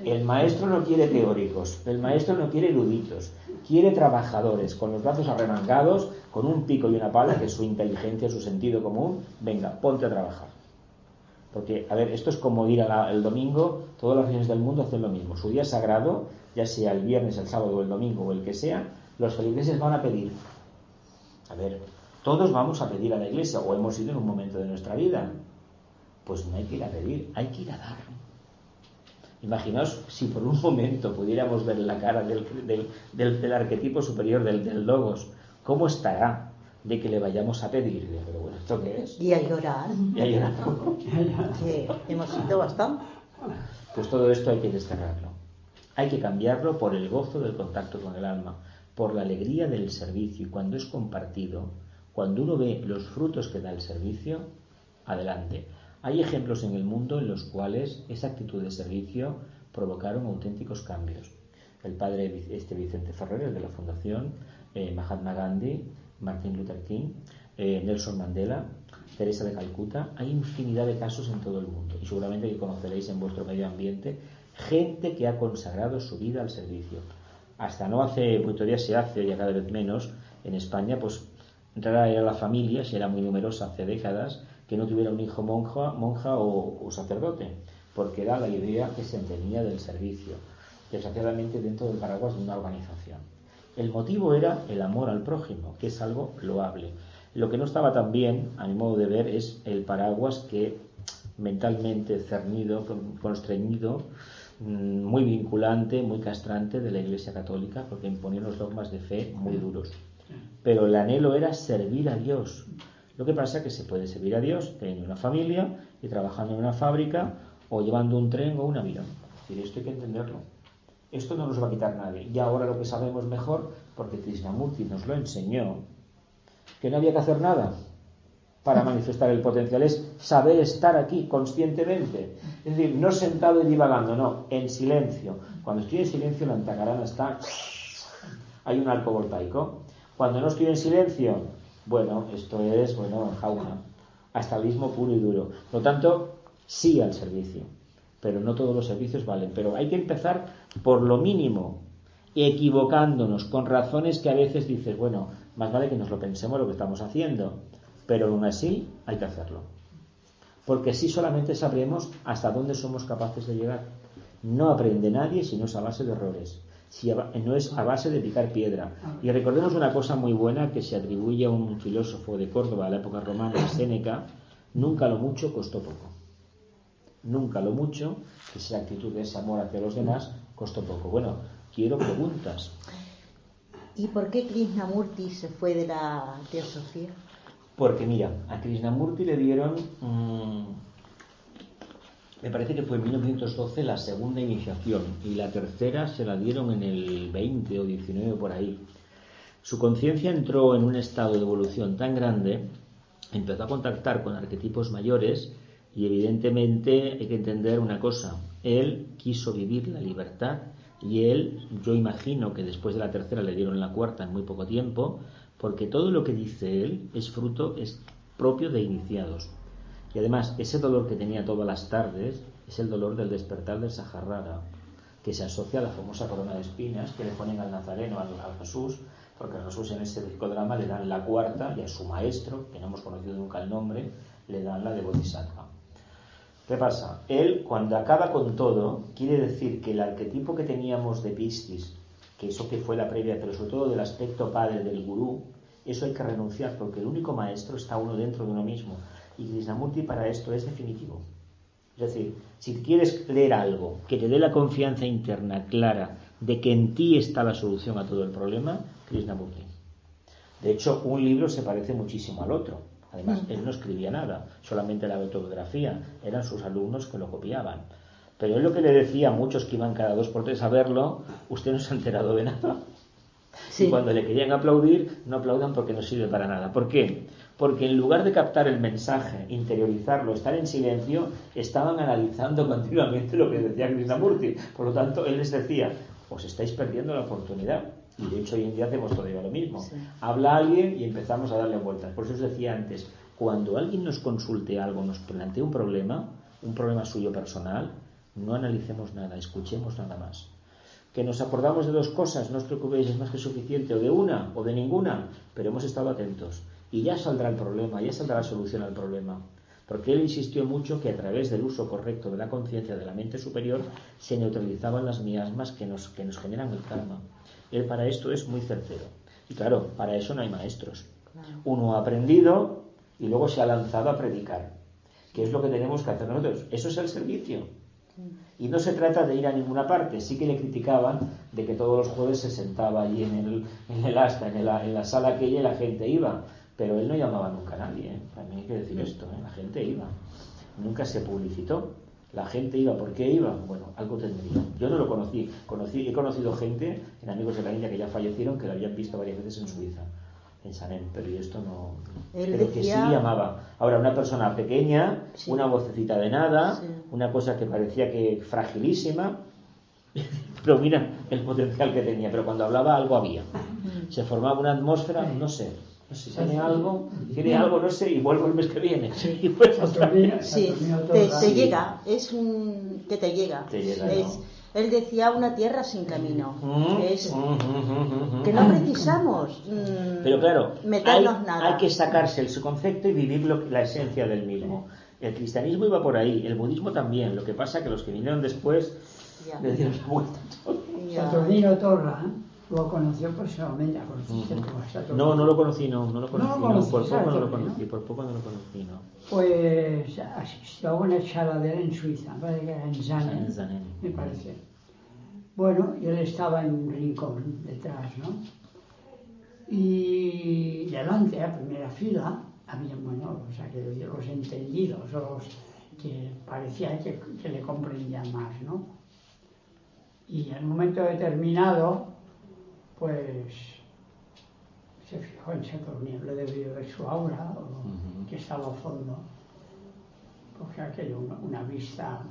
El maestro no quiere teóricos, el maestro no quiere eruditos, quiere trabajadores con los brazos arremangados, con un pico y una pala, que es su inteligencia, su sentido común. Venga, ponte a trabajar. Porque, a ver, esto es como ir el domingo, todas las religiones del mundo hacen lo mismo. Su día sagrado, ya sea el viernes, el sábado o el domingo o el que sea, los feligreses van a pedir. A ver, todos vamos a pedir a la iglesia, o hemos ido en un momento de nuestra vida. Pues no hay que ir a pedir, hay que ir a dar. Imaginaos si por un momento pudiéramos ver la cara del arquetipo superior, del logos, ¿cómo estará de que le vayamos a pedirle? Pero bueno, ¿esto qué es? Y a llorar. Y a llorar. Que hemos ido bastante. Pues todo esto hay que desterrarlo. Hay que cambiarlo por el gozo del contacto con el alma, por la alegría del servicio. Y cuando es compartido, cuando uno ve los frutos que da el servicio, adelante. Hay ejemplos en el mundo en los cuales esa actitud de servicio provocaron auténticos cambios. El padre Vicente Ferrer, el de la Fundación, Mahatma Gandhi, Martin Luther King, Nelson Mandela, Teresa de Calcuta. Hay infinidad de casos en todo el mundo y seguramente que conoceréis en vuestro medio ambiente gente que ha consagrado su vida al servicio. Hasta no hace muchos días se hace, ya cada vez menos, en España, pues rara era la familia, si era muy numerosa hace décadas, que no tuviera un hijo monja o sacerdote, porque era la idea que se tenía del servicio, desgraciadamente dentro del paraguas de una organización. El motivo era el amor al prójimo, que es algo loable. Lo que no estaba tan bien, a mi modo de ver, es el paraguas que mentalmente cernido, constreñido, muy vinculante, muy castrante de la Iglesia Católica, porque imponía unos dogmas de fe muy duros. Pero el anhelo era servir a Dios. Lo que pasa es que se puede servir a Dios teniendo una familia y trabajando en una fábrica o llevando un tren o un avión. Es decir, esto hay que entenderlo. Esto no nos va a quitar nadie. Y ahora lo que sabemos mejor, porque Krishnamurti nos lo enseñó, que no había que hacer nada para manifestar el potencial. Es saber estar aquí conscientemente. Es decir, no sentado y divagando, no, en silencio. Cuando estoy en silencio, la antacarana está... Hay un arco voltaico. Cuando no estoy en silencio... Bueno, esto es, jauja, astralismo puro y duro. Por lo tanto, sí al servicio, pero no todos los servicios valen. Pero hay que empezar por lo mínimo, equivocándonos con razones que a veces dices, bueno, más vale que nos lo pensemos lo que estamos haciendo, pero aún así hay que hacerlo. Porque así solamente sabremos hasta dónde somos capaces de llegar. No aprende nadie si no es a base de errores. Si no es a base de picar piedra. Y recordemos una cosa muy buena que se atribuye a un filósofo de Córdoba de la época romana, Séneca: nunca lo mucho costó poco. Nunca lo mucho, que esa actitud de ese amor hacia los demás, costó poco. Bueno, quiero preguntas. ¿Y por qué Krishnamurti se fue de la teosofía? Porque mira, a Krishnamurti le dieron... me parece que fue en 1912 la segunda iniciación y la tercera se la dieron en el 20 o 19 por ahí. Su conciencia entró en un estado de evolución tan grande, empezó a contactar con arquetipos mayores y evidentemente hay que entender una cosa: él quiso vivir la libertad y yo imagino que después de la tercera le dieron la cuarta en muy poco tiempo, porque todo lo que dice él es propio de iniciados. Y además, ese dolor que tenía todas las tardes es el dolor del despertar del Saharrara, que se asocia a la famosa corona de espinas que le ponen al Nazareno, al Jesús, porque a Jesús en ese psicodrama le dan la cuarta y a su maestro, que no hemos conocido nunca el nombre, le dan la de Bodhisattva. ¿Qué pasa? Él, cuando acaba con todo, quiere decir que el arquetipo que teníamos de Piscis, que eso que fue la previa, pero sobre todo del aspecto padre del gurú, eso hay que renunciar, porque el único maestro está uno dentro de uno mismo. Y Krishnamurti para esto es definitivo. Es decir, si quieres leer algo que te dé la confianza interna clara de que en ti está la solución a todo el problema, Krishnamurti. De hecho, un libro se parece muchísimo al otro. Además, él no escribía nada, solamente la autobiografía, eran sus alumnos que lo copiaban. Pero él lo que le decía a muchos que iban cada 2 por 3 a verlo, usted no se ha enterado de nada. Sí. Y cuando le querían aplaudir, no aplaudan porque no sirve para nada. ¿Por qué? Porque en lugar de captar el mensaje, interiorizarlo, estar en silencio, estaban analizando continuamente lo que decía Krishnamurti. Por lo tanto, él les decía, os estáis perdiendo la oportunidad. Y de hecho hoy en día hacemos todavía lo mismo. Sí. Habla alguien y empezamos a darle vueltas. Por eso os decía antes, cuando alguien nos consulte algo, nos plantee un problema suyo personal, no analicemos nada, escuchemos nada más. Que nos acordamos de 2 cosas, no os preocupéis, es más que suficiente, o de una o de ninguna, pero hemos estado atentos. Y ya saldrá el problema, ya saldrá la solución al problema. Porque él insistió mucho que a través del uso correcto de la conciencia de la mente superior se neutralizaban las miasmas que nos generan el karma. Él para esto es muy certero. Y claro, para eso no hay maestros. Uno ha aprendido y luego se ha lanzado a predicar. ¿Qué es lo que tenemos que hacer nosotros? Eso es el servicio. Y no se trata de ir a ninguna parte. Sí que le criticaban de que todos los jueves se sentaba allí en el asta, en la sala aquella, y la gente iba. Pero él no llamaba nunca a nadie. También hay que decir esto. La gente iba. Nunca se publicitó. La gente iba. ¿Por qué iba? Bueno, algo tendría. Yo no lo conocí. He conocido gente, en amigos de la India que ya fallecieron, que lo habían visto varias veces en Suiza, en Sanén, pero yo esto no. Pero decía... que sí llamaba. Ahora, una persona pequeña, sí. Una vocecita de nada, sí. Una cosa que parecía que fragilísima, pero mira el potencial que tenía. Pero cuando hablaba algo había. Se formaba una atmósfera, no sé. No sé, tiene algo, no sé, y vuelvo el mes que viene. Sí, y pues sí. Te llega, es un que te llega. Él decía una tierra sin camino. Que no precisamos pero claro, meternos nada. Hay que sacarse su concepto y vivir la esencia del mismo. El cristianismo iba por ahí, el budismo también. Lo que pasa que los que vinieron después le dieron la vuelta a todo. Saturnino Torra lo conoció personalmente, No lo conocí, por poco no lo conocí. Pues asistió a una charla de él en Suiza, en Zanen, me parece. Bueno, y él estaba en un rincón detrás, ¿no? Y delante, a primera fila, había, los entendidos, los que parecía que le comprendían más, ¿no? Y en un momento determinado, pues se fijó en Saturnino, le debió ver su aura, que estaba al fondo, porque aquello, una vista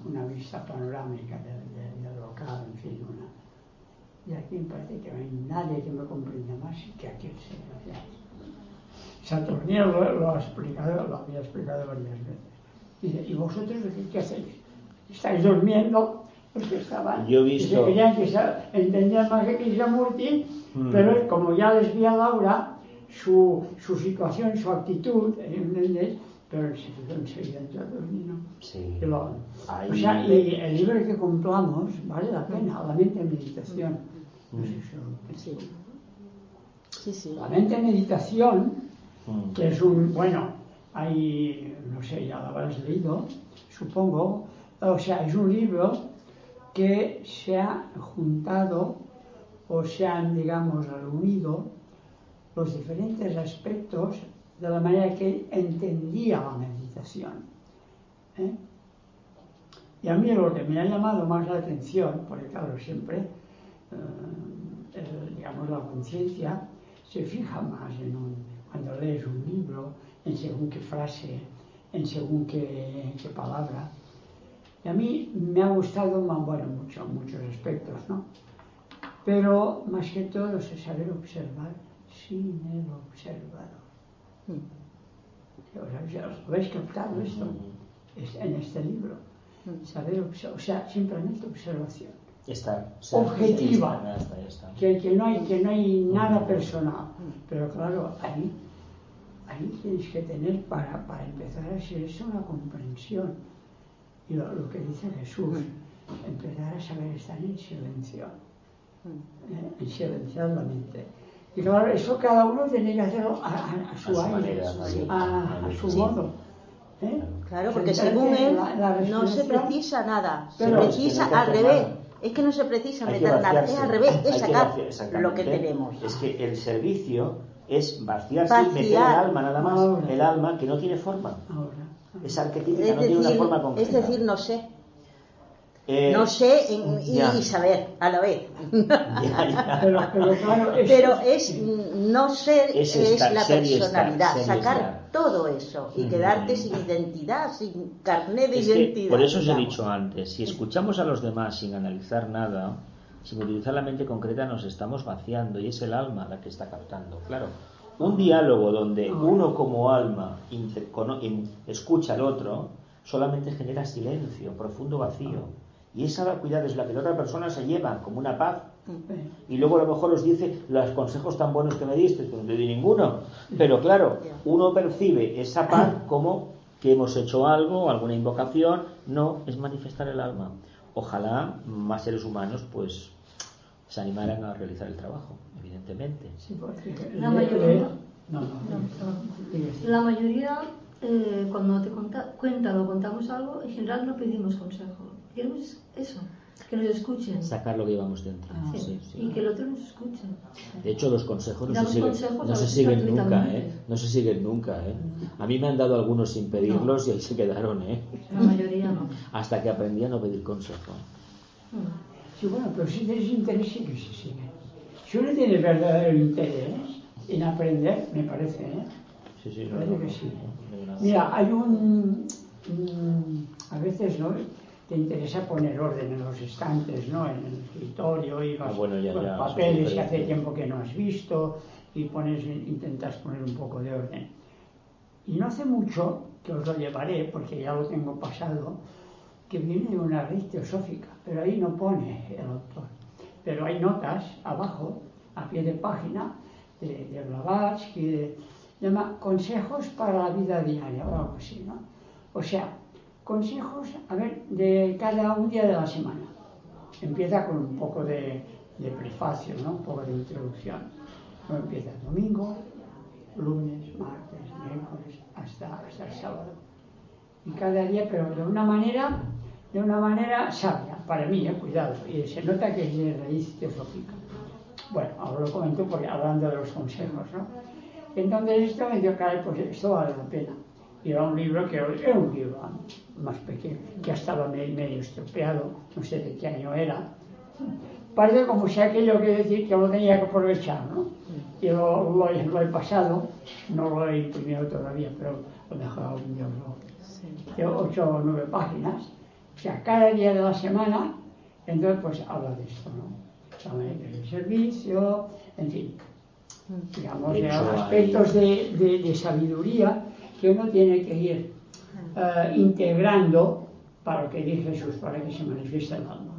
panorámica del local, en fin, y aquí me parece que no hay nadie que me comprenda más que aquel señor. Saturnino lo había explicado varias veces. Dice, ¿y vosotros qué hacéis? ¿Estáis durmiendo? Porque estaban, yo he visto... entendían más que Krishnamurti, pero como ya les vi a Laura, su situación, su actitud, ¿entendés? Pero se fijó enseguida en Saturnino. Sí. Y el libro que compramos vale la pena, La mente en meditación. Sí. La mente en meditación, que es hay, no sé, ya lo habrás leído, supongo, es un libro que se ha juntado o se han, reunido los diferentes aspectos de la manera que él entendía la meditación. Y a mí lo que me ha llamado más la atención, porque claro, siempre, la conciencia se fija más cuando lees un libro, en según qué frase, en según qué palabra. Y a mí me ha gustado, muchos aspectos, ¿no? Pero más que todo es saber observar sin el observador. ¿Os habéis captado esto? En este libro. Saber observar, simplemente observación. Objetiva. Que no hay nada personal. Pero claro, ahí tienes que tener para empezar a ser eso una comprensión. Y lo que dice Jesús, empezar a saber estar en silencio, en silenciar la mente. Y claro, eso cada uno tiene que hacerlo a su aire, a su modo. Claro, porque según él no se precisa nada, se precisa al revés. Es que no se precisa meter nada, es al revés, es sacar lo que tenemos. Es que el servicio es vaciarse y meter el alma nada más. Ahora. El alma que no tiene forma. Es arquetípica, no tiene una forma concreta. Es decir, no sé. No sé y saber a la vez. Pero es no ser, es la personalidad, sacar todo eso y quedarte sin identidad, sin carné de identidad. Por eso os he dicho antes, si escuchamos a los demás sin analizar nada, sin utilizar la mente concreta, nos estamos vaciando y es el alma la que está captando. Claro, un diálogo donde uno como alma escucha al otro solamente genera silencio, profundo vacío. Y esa, cuidado, es la que la otra persona se lleva como una paz. Y luego a lo mejor os dice los consejos tan buenos que me diste, pues no te di ninguno. Pero claro, uno percibe esa paz como que hemos hecho algo, alguna invocación. No, es manifestar el alma. Ojalá más seres humanos pues se animaran a realizar el trabajo, evidentemente. La mayoría, la mayoría cuando te cuentan o contamos algo, en general no pedimos consejo. Queremos eso, que nos escuchen. Sacar lo que llevamos dentro. Sí. Y que el otro nos escuche. De hecho, los consejos no se siguen nunca, No se siguen nunca, A mí me han dado algunos sin pedirlos y ahí se quedaron, La mayoría no. Hasta que aprendí a no pedir consejo. Sí, bueno, pero si tienes interés sí que se sigue. Si uno tiene verdadero interés en aprender, me parece, Sí, parece que sí. Mira, hay a veces, ¿no?, te interesa poner orden en los estantes, ¿no?, en el escritorio y los papeles que hace tiempo que no has visto y intentas poner un poco de orden. Y no hace mucho, que os lo llevaré porque ya lo tengo pasado, que viene de una raíz teosófica, pero ahí no pone el autor. Pero hay notas abajo, a pie de página, de Blavatsky, llama Consejos para la vida diaria o algo así, ¿no? O sea, consejos, de cada un día de la semana. Empieza con un poco de prefacio, ¿no?, un poco de introducción. Luego empieza domingo, lunes, martes, miércoles, hasta el sábado. Y cada día, pero de una manera sabia, para mí, cuidado, y se nota que es de raíz teosófica. Bueno, ahora lo comento porque hablando de los consejos, ¿no? Entonces esto me dio, caray, pues esto vale la pena. Y era un libro que era un libro más pequeño, ya estaba medio estropeado, no sé de qué año era. Parece como si aquello que decir que lo tenía que aprovechar, ¿no? Y lo he pasado, no lo he imprimido todavía, pero lo he dejado un día de 8 o 9 páginas. O sea, cada día de la semana, entonces pues habla de esto, ¿no? Habla del servicio, en fin, digamos, de aspectos de sabiduría que uno tiene que ir integrando para lo que dice Jesús, para que se manifieste el alma.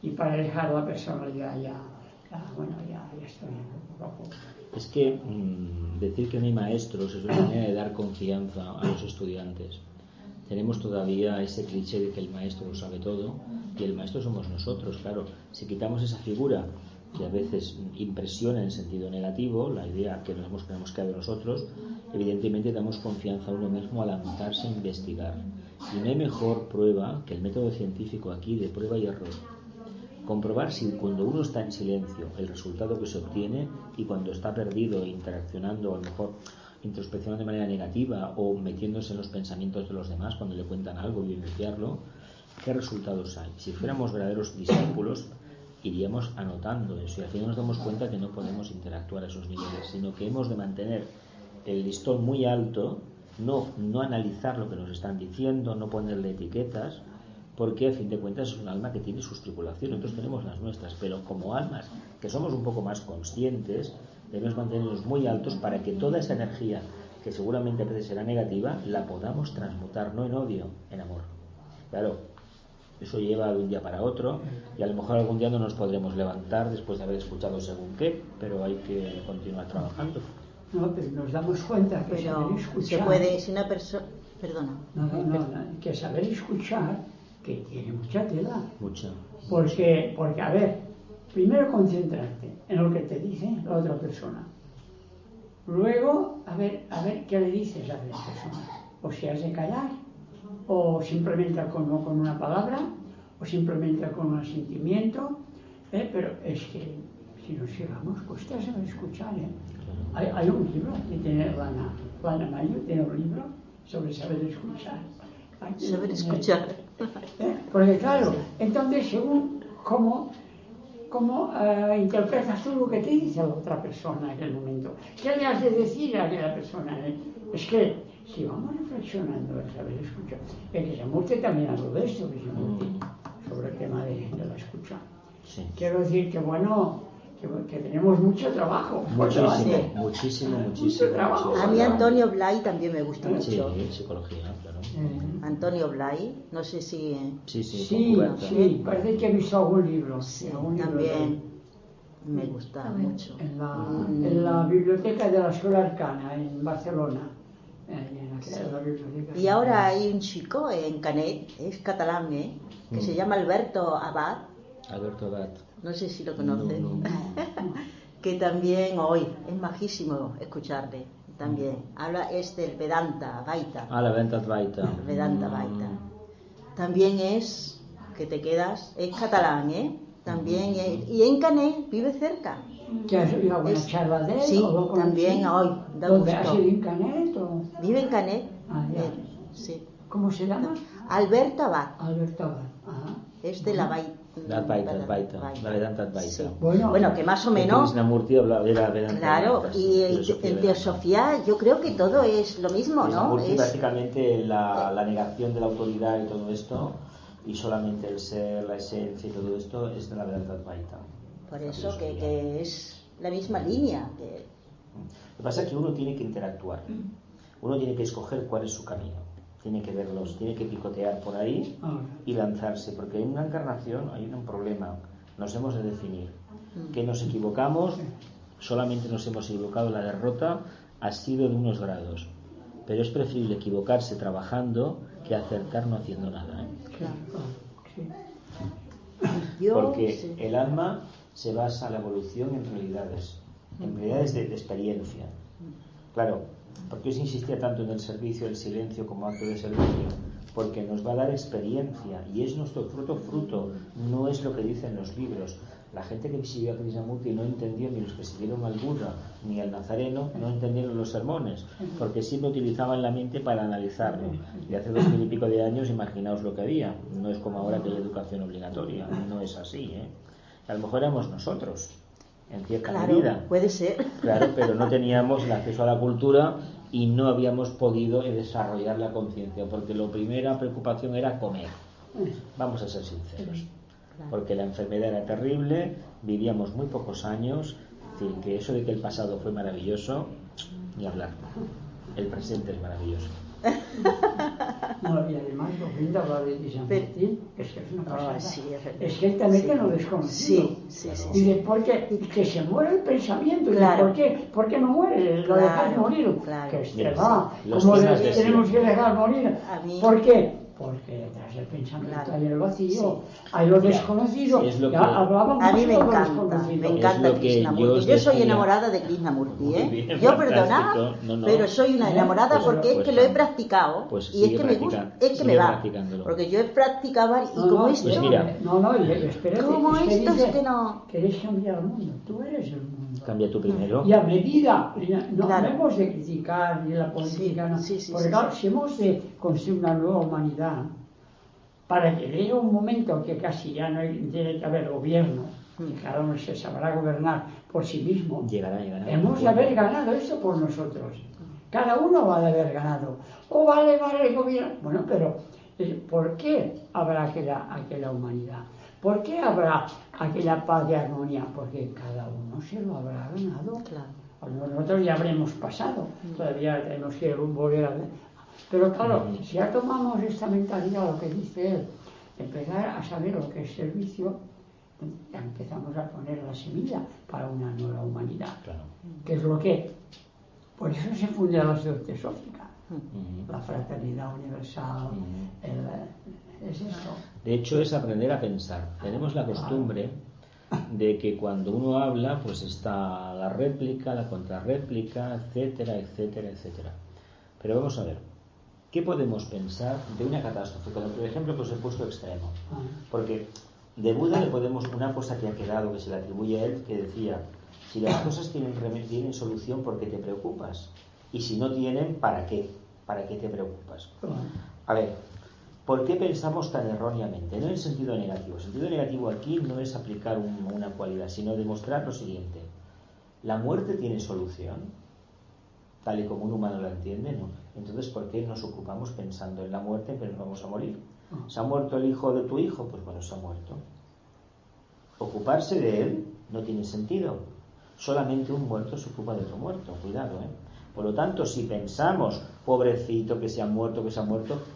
Y para dejar la personalidad ya estoy poco a poco. Es que decir que no hay maestros es una manera de dar confianza a los estudiantes. Tenemos todavía ese cliché de que el maestro lo sabe todo y el maestro somos nosotros, claro. Si quitamos esa figura que a veces impresiona en sentido negativo, la idea que nos hemos creado nosotros, evidentemente damos confianza a uno mismo al lanzarse a investigar. Y no hay mejor prueba que el método científico aquí de prueba y error. Comprobar si cuando uno está en silencio el resultado que se obtiene y cuando está perdido interaccionando, a lo mejor introspeccionando de manera negativa o metiéndose en los pensamientos de los demás cuando le cuentan algo y vivenciarlo, ¿qué resultados hay? Si fuéramos verdaderos discípulos, iríamos anotando eso y al final nos damos cuenta que no podemos interactuar a esos niveles, sino que hemos de mantener el listón muy alto, no analizar lo que nos están diciendo, no ponerle etiquetas, porque a fin de cuentas es un alma que tiene sus tribulaciones, nosotros tenemos las nuestras, pero como almas que somos un poco más conscientes, debemos mantenernos muy altos para que toda esa energía, que seguramente a veces será negativa, la podamos transmutar, no en odio, en amor. Claro, eso lleva de un día para otro y a lo mejor algún día no nos podremos levantar después de haber escuchado según qué, pero hay que continuar trabajando. No, pero nos damos cuenta que Pero saber escuchar... se puede, si una persona... Perdona. No, que saber escuchar, que tiene mucha tela. Mucha. Porque, a ver, primero concentrarte en lo que te dice la otra persona. Luego, a ver qué le dices a la persona. O si has de callar, o simplemente con una palabra, o simplemente con un sentimiento. Pero es que si nos fijamos, cuesta saber escuchar. Hay un libro que tiene Lana Mayo, tiene un libro sobre saber escuchar. Saber escuchar. Porque claro, entonces según cómo interpretas tú lo que te dice la otra persona en aquel momento, ¿qué le has de decir a aquella persona? Es que si vamos reflexionando en saber escuchar, Krishnamurti también habló de esto, sobre el tema de la escucha. Sí. Quiero decir que bueno, que tenemos mucho trabajo. Muchísimo trabajo. A mí Antonio Blay también me gusta mucho. Sí, psicología, claro. Antonio Blay, no sé si... Sí, parece que he visto algún libro. Sí, algún libro también me gusta mucho. En la biblioteca de la Escuela Arcana, en Barcelona. La biblioteca. Y ahora hay un chico en Canet, es catalán, que se llama Alberto Abad. No sé si lo conoces. No. Que también hoy es majísimo escucharle. También habla del Vedanta Vaita. La Vedanta Vaita. También es que te quedas, es catalán, también y en Canet vive cerca. ¿Que has oído alguna charla de él? Sí, también hoy. ¿Dónde has ido en Canet? Vive en Canet. Sí. ¿Cómo se llama? Alberto Abad. Ajá. Es de la Vaita. La Vedanta Advaita. Sí. Bueno, que más o menos. Krishnamurti hablaba de la Vedanta. Claro, y en teosofía yo creo que todo es lo mismo, ¿no? Krishnamurti básicamente la negación de la autoridad y todo esto, y solamente el ser, la esencia y todo esto es de la Vedanta Advaita. Por eso que es la misma línea. Lo que pasa es que uno tiene que interactuar, uno tiene que escoger cuál es su camino. Tiene que verlos, tiene que picotear por ahí y lanzarse, porque en una encarnación hay un problema, nos hemos de definir, que nos equivocamos, solamente nos hemos equivocado, la derrota ha sido de unos grados, pero es preferible equivocarse trabajando que acertar no haciendo nada. Porque el alma se basa en la evolución en realidades de experiencia. Claro, ¿por qué os insistía tanto en el servicio, el silencio como acto de servicio? Porque nos va a dar experiencia y es nuestro fruto, no es lo que dicen los libros. La gente que siguió a Krishnamurti no entendió, ni los que siguieron al Buda ni al Nazareno no entendieron los sermones, porque siempre utilizaban la mente para analizarlo. Y hace 2000 y pico de años, imaginaos lo que había. No es como ahora que hay educación obligatoria, no es así. A lo mejor éramos nosotros, en cierta medida. Puede ser. Claro, pero no teníamos el acceso a la cultura y no habíamos podido desarrollar la conciencia, porque la primera preocupación era comer. Vamos a ser sinceros. Porque la enfermedad era terrible, vivíamos muy pocos años, es decir, que eso de que el pasado fue maravilloso, ni hablar. El presente es maravilloso. No, y además lo que habla de Krishnamurti, es que es una pasada. Es que él también que no desconocido. Sí. Dice, ¿por qué? Que se muere el pensamiento. Claro. ¿Por qué no muere? Lo dejas morir. Claro. Que se va. Como tenemos que dejar morir. ¿Por qué? Porque detrás del pensamiento hay el vacío, hay lo desconocido. A mí me encanta Krishnamurti. Yo soy enamorada de Krishnamurti, Yo perdona, pero soy una enamorada porque es que lo he practicado y es que me gusta, es que me va. Porque yo he practicado y como esto, como esto es que no. Querés cambiar el mundo, tú eres el mundo. Cambia tú primero. Y a medida, no hemos de criticar ni la política, porque claro, si hemos de construir una nueva humanidad, para que llegue un momento que casi ya no tiene que haber gobierno, y cada uno se sabrá gobernar por sí mismo, llegará. Hemos de haber ganado eso por nosotros. Cada uno va a haber ganado. O vale el gobierno. Bueno, pero ¿por qué habrá aquella humanidad? ¿Por qué habrá aquella paz y armonía? Porque cada uno se lo habrá ganado. Claro. Nosotros ya habremos pasado. Todavía tenemos que volver a ver. Pero claro, si ya tomamos esta mentalidad, lo que dice él, empezar a saber lo que es servicio, ya empezamos a poner la semilla para una nueva humanidad. Claro. Que es lo que Por eso se fundó la Sociedad Teosófica, la fraternidad universal, es eso. De hecho, es aprender a pensar. Tenemos la costumbre de que cuando uno habla, pues está la réplica, la contrarréplica, etcétera, etcétera, etcétera. Pero vamos a ver, ¿qué podemos pensar de una catástrofe? Por ejemplo, que os he puesto extremo. Porque de Buda le podemos, una cosa que ha quedado, que se le atribuye a él, que decía, si las cosas tienen solución, ¿por qué te preocupas? Y si no tienen, ¿para qué? ¿Para qué te preocupas? A ver, ¿por qué pensamos tan erróneamente? No en sentido negativo. El sentido negativo aquí no es aplicar una cualidad, sino demostrar lo siguiente. ¿La muerte tiene solución? Tal y como un humano la entiende, ¿no? Entonces, ¿por qué nos ocupamos pensando en la muerte, pero nos vamos a morir? ¿Se ha muerto el hijo de tu hijo? Pues bueno, se ha muerto. Ocuparse de él no tiene sentido. Solamente un muerto se ocupa de otro muerto. Cuidado, ¿eh? Por lo tanto, si pensamos, pobrecito que se ha muerto,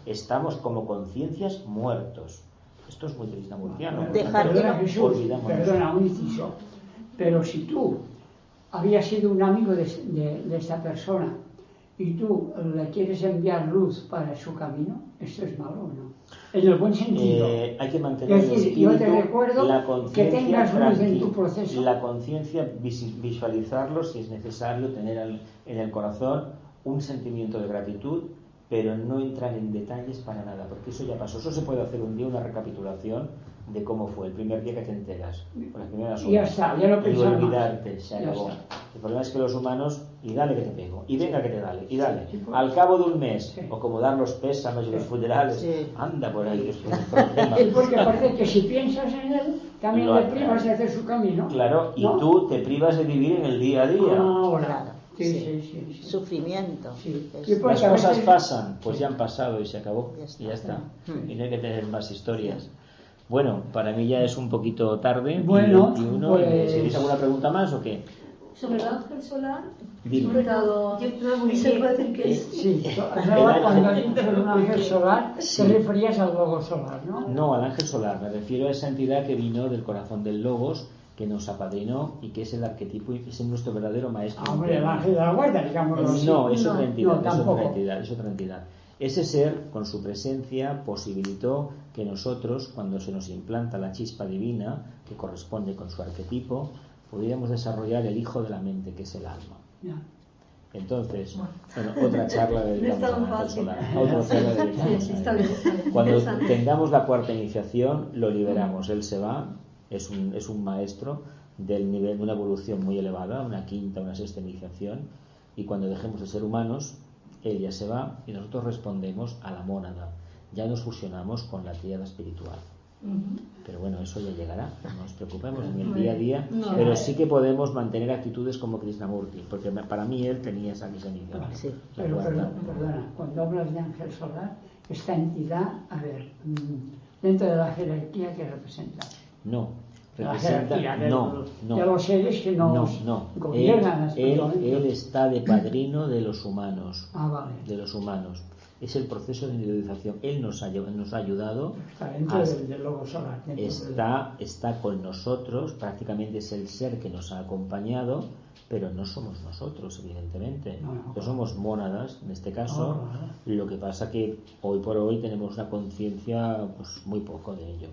estamos como conciencias muertos. Esto es muy krishnamurtiano. Perdona, un inciso. Pero si tú habías sido un amigo de esta persona y tú le quieres enviar luz para su camino, esto es malo, ¿no? En el buen sentido. Hay que mantener el espíritu, yo te recuerdo la conciencia, que tengas luz en tu proceso. La conciencia, visualizarlo si es necesario, tener en el corazón un sentimiento de gratitud, pero no entrar en detalles para nada, porque eso ya pasó. Eso se puede hacer un día, una recapitulación de cómo fue el primer día que te enteras, con las primeras horas, y ya está, ya lo pensamos, y olvidarte, se acabó. El problema es que los humanos, y dale que te pego, y venga que te dale, y dale, al cabo de un mes, o como dar los pésames y los funerales, anda por ahí, es un problema. Porque parece que si piensas en él, también le privas de hacer su camino. Claro, y ¿no? Tú te privas de vivir en el día a día. Claro. Sí. Sufrimiento. Las cosas pasan, pues ya han pasado y se acabó, y ya está. Y no hay que tener más historias. Bueno, para mí ya es un poquito tarde. Bueno, 21. pues... ¿Tenéis alguna pregunta más o qué? Sobre el ángel solar, Dime. se puede decir que es... Sí, cuando dices un ángel solar, te referías al Logos solar, ¿no? No, al ángel solar. Me refiero a esa entidad que vino del corazón del Logos, que nos apadrinó y que es el arquetipo y es nuestro verdadero maestro. Hombre, el ángel de la guarda, digámoslo así. No, es otra entidad, es otra entidad. Ese ser, con su presencia, posibilitó que nosotros, cuando se nos implanta la chispa divina, que corresponde con su arquetipo, pudiéramos desarrollar el hijo de la mente, que es el alma. Ya. Entonces, bueno, otra charla dedicamos al ángel solar. Cuando tengamos la cuarta iniciación, lo liberamos. Él se va, es un maestro del nivel de una evolución muy elevada, una quinta, una sexta iniciación, y cuando dejemos de ser humanos, él ya se va y nosotros respondemos a la mónada. Ya nos fusionamos con la tríada espiritual. Pero bueno, eso ya llegará, no nos preocupemos en el día a día, pero sí que podemos mantener actitudes como Krishnamurti, porque para mí él tenía esa misión. Sí, pero perdona, cuando hablas de ángel solar, esta entidad, a ver, dentro de la jerarquía que representa. No, representa, no. De los seres que nos gobiernan. Él está de padrino de los humanos. Vale. De los humanos. Es el proceso de individualización. Él nos ha ayudado. Está dentro del Logos solar. Está con nosotros, prácticamente es el ser que nos ha acompañado, pero no somos nosotros, evidentemente. No somos mónadas, en este caso. Lo que pasa que hoy por hoy tenemos una conciencia, pues muy poco de ello.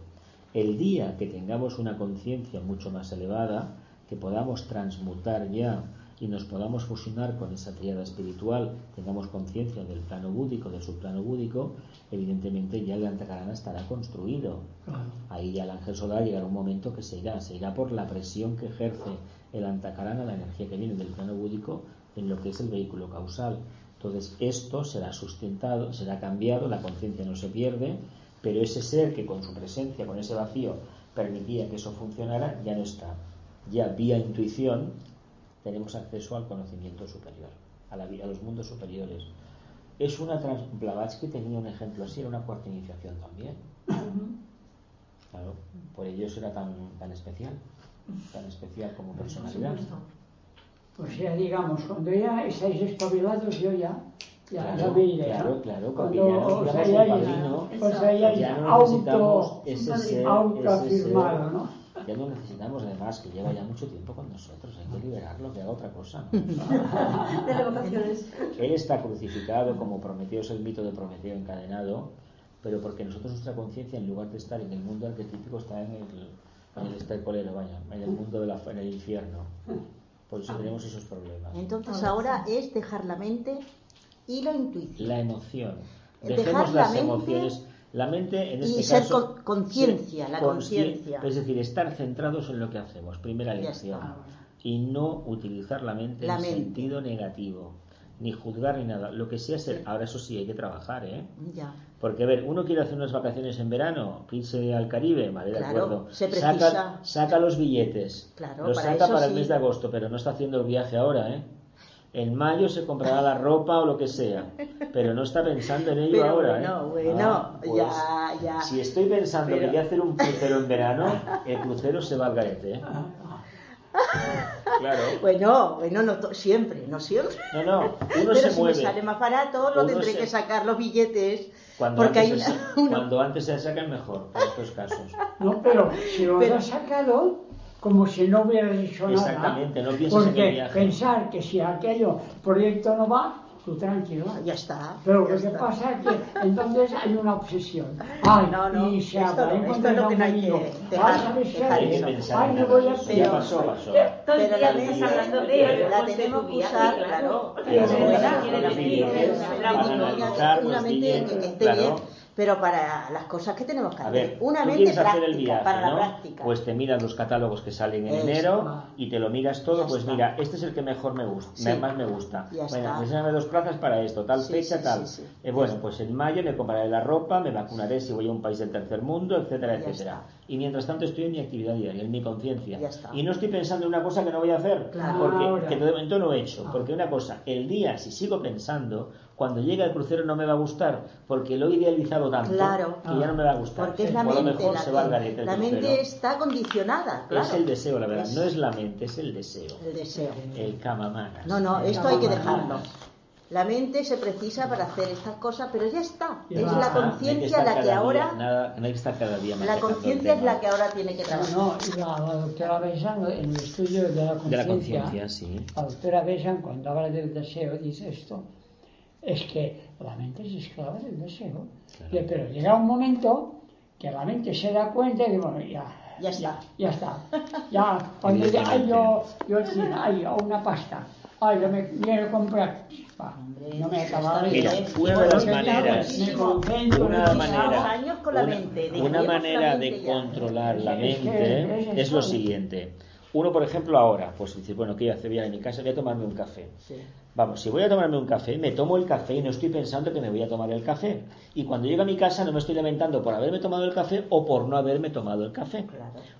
El día que tengamos una conciencia mucho más elevada, que podamos transmutar ya y nos podamos fusionar con esa tríada espiritual, tengamos conciencia del plano búdico, del subplano búdico, evidentemente ya el Antakarana estará construido. Ahí ya el ángel solar llegará un momento que se irá por la presión que ejerce el Antakarana, la energía que viene del plano búdico, en lo que es el vehículo causal. Entonces esto será sustentado, será cambiado, la conciencia no se pierde, pero ese ser que con su presencia, con ese vacío, permitía que eso funcionara, ya no está. Ya vía intuición tenemos acceso al conocimiento superior, a los mundos superiores. Es una Blavatsky tenía un ejemplo así, era una cuarta iniciación también. Claro, por ello eso era tan especial como personalidad. Pues ya digamos, cuando ya estáis espabilados, yo ya claro, me iré. Claro, cuando ya no necesitamos ese ser, autoafirmado, ¿no? Ya no necesitamos además que lleva ya mucho tiempo con nosotros, hay que liberarlo, que haga otra cosa, ¿no? De revocaciones. Él está crucificado como Prometeo, es el mito de Prometeo encadenado, pero porque nosotros nuestra conciencia, en lugar de estar en el mundo arquetípico, está en el estercolero, vaya, en el mundo en el infierno. Por eso tenemos esos problemas. Entonces ahora es dejar la mente y la intuición. La emoción. Dejemos las emociones. La mente, en este y ser caso, conciencia, la conciencia. Es decir, estar centrados en lo que hacemos. Primera lección. Y no utilizar la mente en sentido negativo. Ni juzgar ni nada. Lo que sea ser. Ahora eso sí hay que trabajar, ¿eh? Ya. Porque, a ver, uno quiere hacer unas vacaciones en verano, irse al Caribe, vale, de acuerdo. Se precisa. Saca los billetes. Claro, los saca para el mes de agosto, pero no está haciendo el viaje ahora, ¿eh? En mayo se comprará la ropa o lo que sea, pero no está pensando en ello ahora. Pues, ya. Si estoy pensando que voy a hacer un crucero en verano, el crucero se va al garete, ¿eh? Claro. Bueno, no siempre. No, uno pero se si mueve. me sale más barato, lo tendré que sacar los billetes. Cuando antes se sacan mejor, en estos casos. No, pero si lo has sacado, como si no hubieras hecho nada. Exactamente, no piensas en el viaje. Porque pensar que si aquello proyecto no va, tú tranquilo. Ya está. Pero lo que pasa es que entonces hay una obsesión. Ay, y se habla. Esto es lo que no hay que dejar eso. Ay, me voy a hacer. Ya pasó. Pero la mente la tenemos que usar, claro. Una mente que esté bien. Pero para las cosas que tenemos que hacer. A ver, una mente quieres práctica, hacer el viaje, para ¿no? la práctica. Pues te miras los catálogos que salen en enero y te lo miras todo, pues mira, este es el que mejor me gusta, más me gusta. Bueno, pues dame 2 plazas para esto, tal fecha, tal. Bueno, pues en mayo me compraré la ropa, me vacunaré si voy a un país del tercer mundo, etcétera, etcétera. Y mientras tanto estoy en mi actividad diaria, en mi conciencia. Y no estoy pensando en una cosa que no voy a hacer, porque que de momento no he hecho. Porque una cosa, el día, si sigo pensando, cuando llegue al crucero no me va a gustar, porque lo he idealizado tanto que ya no me va a gustar. Porque es la mente, mejor se va al garete. La mente está condicionada, claro. Es el deseo, la verdad. No es la mente, es el deseo. El deseo. El kamamanas. No, esto hay que dejarlo. La mente se precisa para hacer estas cosas, pero ya está. Es la conciencia la que ahora... No hay que estar cada día más. La conciencia es la que ahora tiene que trabajar. No, y la doctora Besan, en el estudio de la conciencia, sí. La doctora Besan, cuando habla del deseo, dice esto. Es que la mente es esclava del deseo. Claro. Pero llega un momento que la mente se da cuenta y bueno, ya está. Ya, cuando yo una pasta. Ay, yo me quiero comprar. No me acababa de... Mira, una manera de controlar la mente es lo siguiente. Uno, por ejemplo, ahora, pues dice, bueno, ¿qué voy a hacer? Voy a mi casa, voy a tomarme un café. Vamos, si voy a tomarme un café, me tomo el café y no estoy pensando que me voy a tomar el café. Y cuando llego a mi casa no me estoy lamentando por haberme tomado el café o por no haberme tomado el café.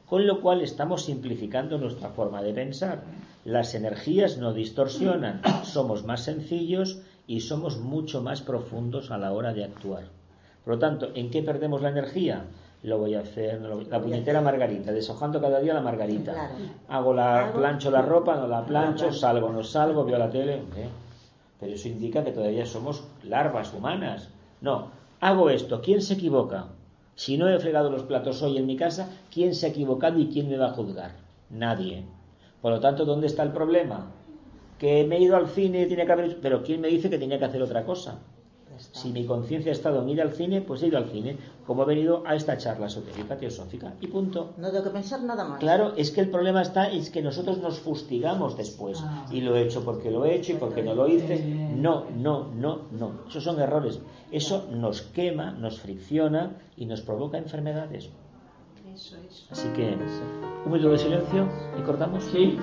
Con lo cual estamos simplificando nuestra forma de pensar. Las energías no distorsionan, somos más sencillos y somos mucho más profundos a la hora de actuar. Por lo tanto, ¿en qué perdemos la energía? Lo voy a hacer, la puñetera margarita, deshojando cada día la margarita. Plancho la ropa, no la plancho, salgo, no salgo, veo la tele. Pero eso indica que todavía somos larvas humanas. No, hago esto, ¿quién se equivoca? Si no he fregado los platos hoy en mi casa, ¿quién se ha equivocado y quién me va a juzgar? Nadie. Por lo tanto, ¿dónde está el problema? Que me he ido al cine, tiene que haber... Pero ¿quién me dice que tenía que hacer otra cosa? Si mi conciencia ha estado en ir al cine, pues he ido al cine, como he venido a esta charla esotérica teosófica, y punto. No tengo que pensar nada más. Claro, es que el problema es que nosotros nos fustigamos después. Y lo he hecho porque lo he hecho y porque no lo hice. No. Esos son errores. Eso nos quema, nos fricciona y nos provoca enfermedades. Eso. Así que, un minuto de silencio y cortamos. Sí.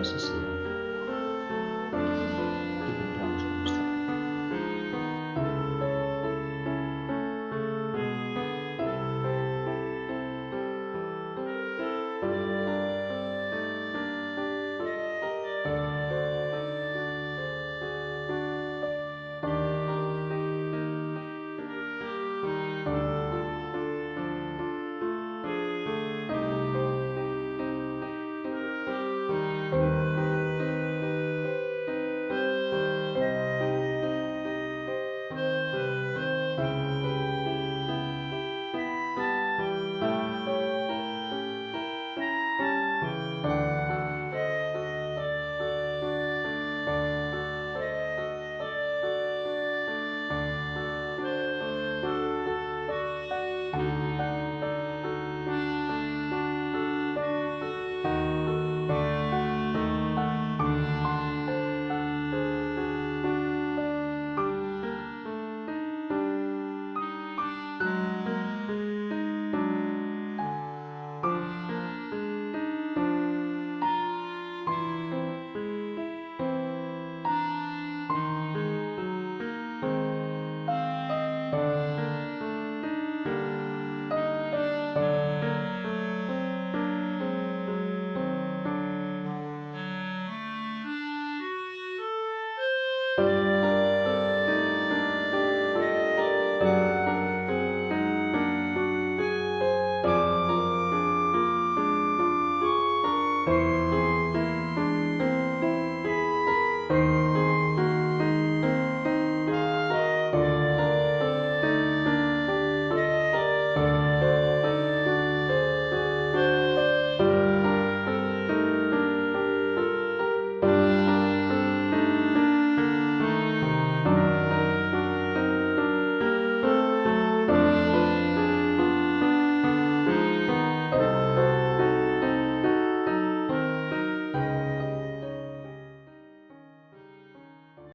Así sea.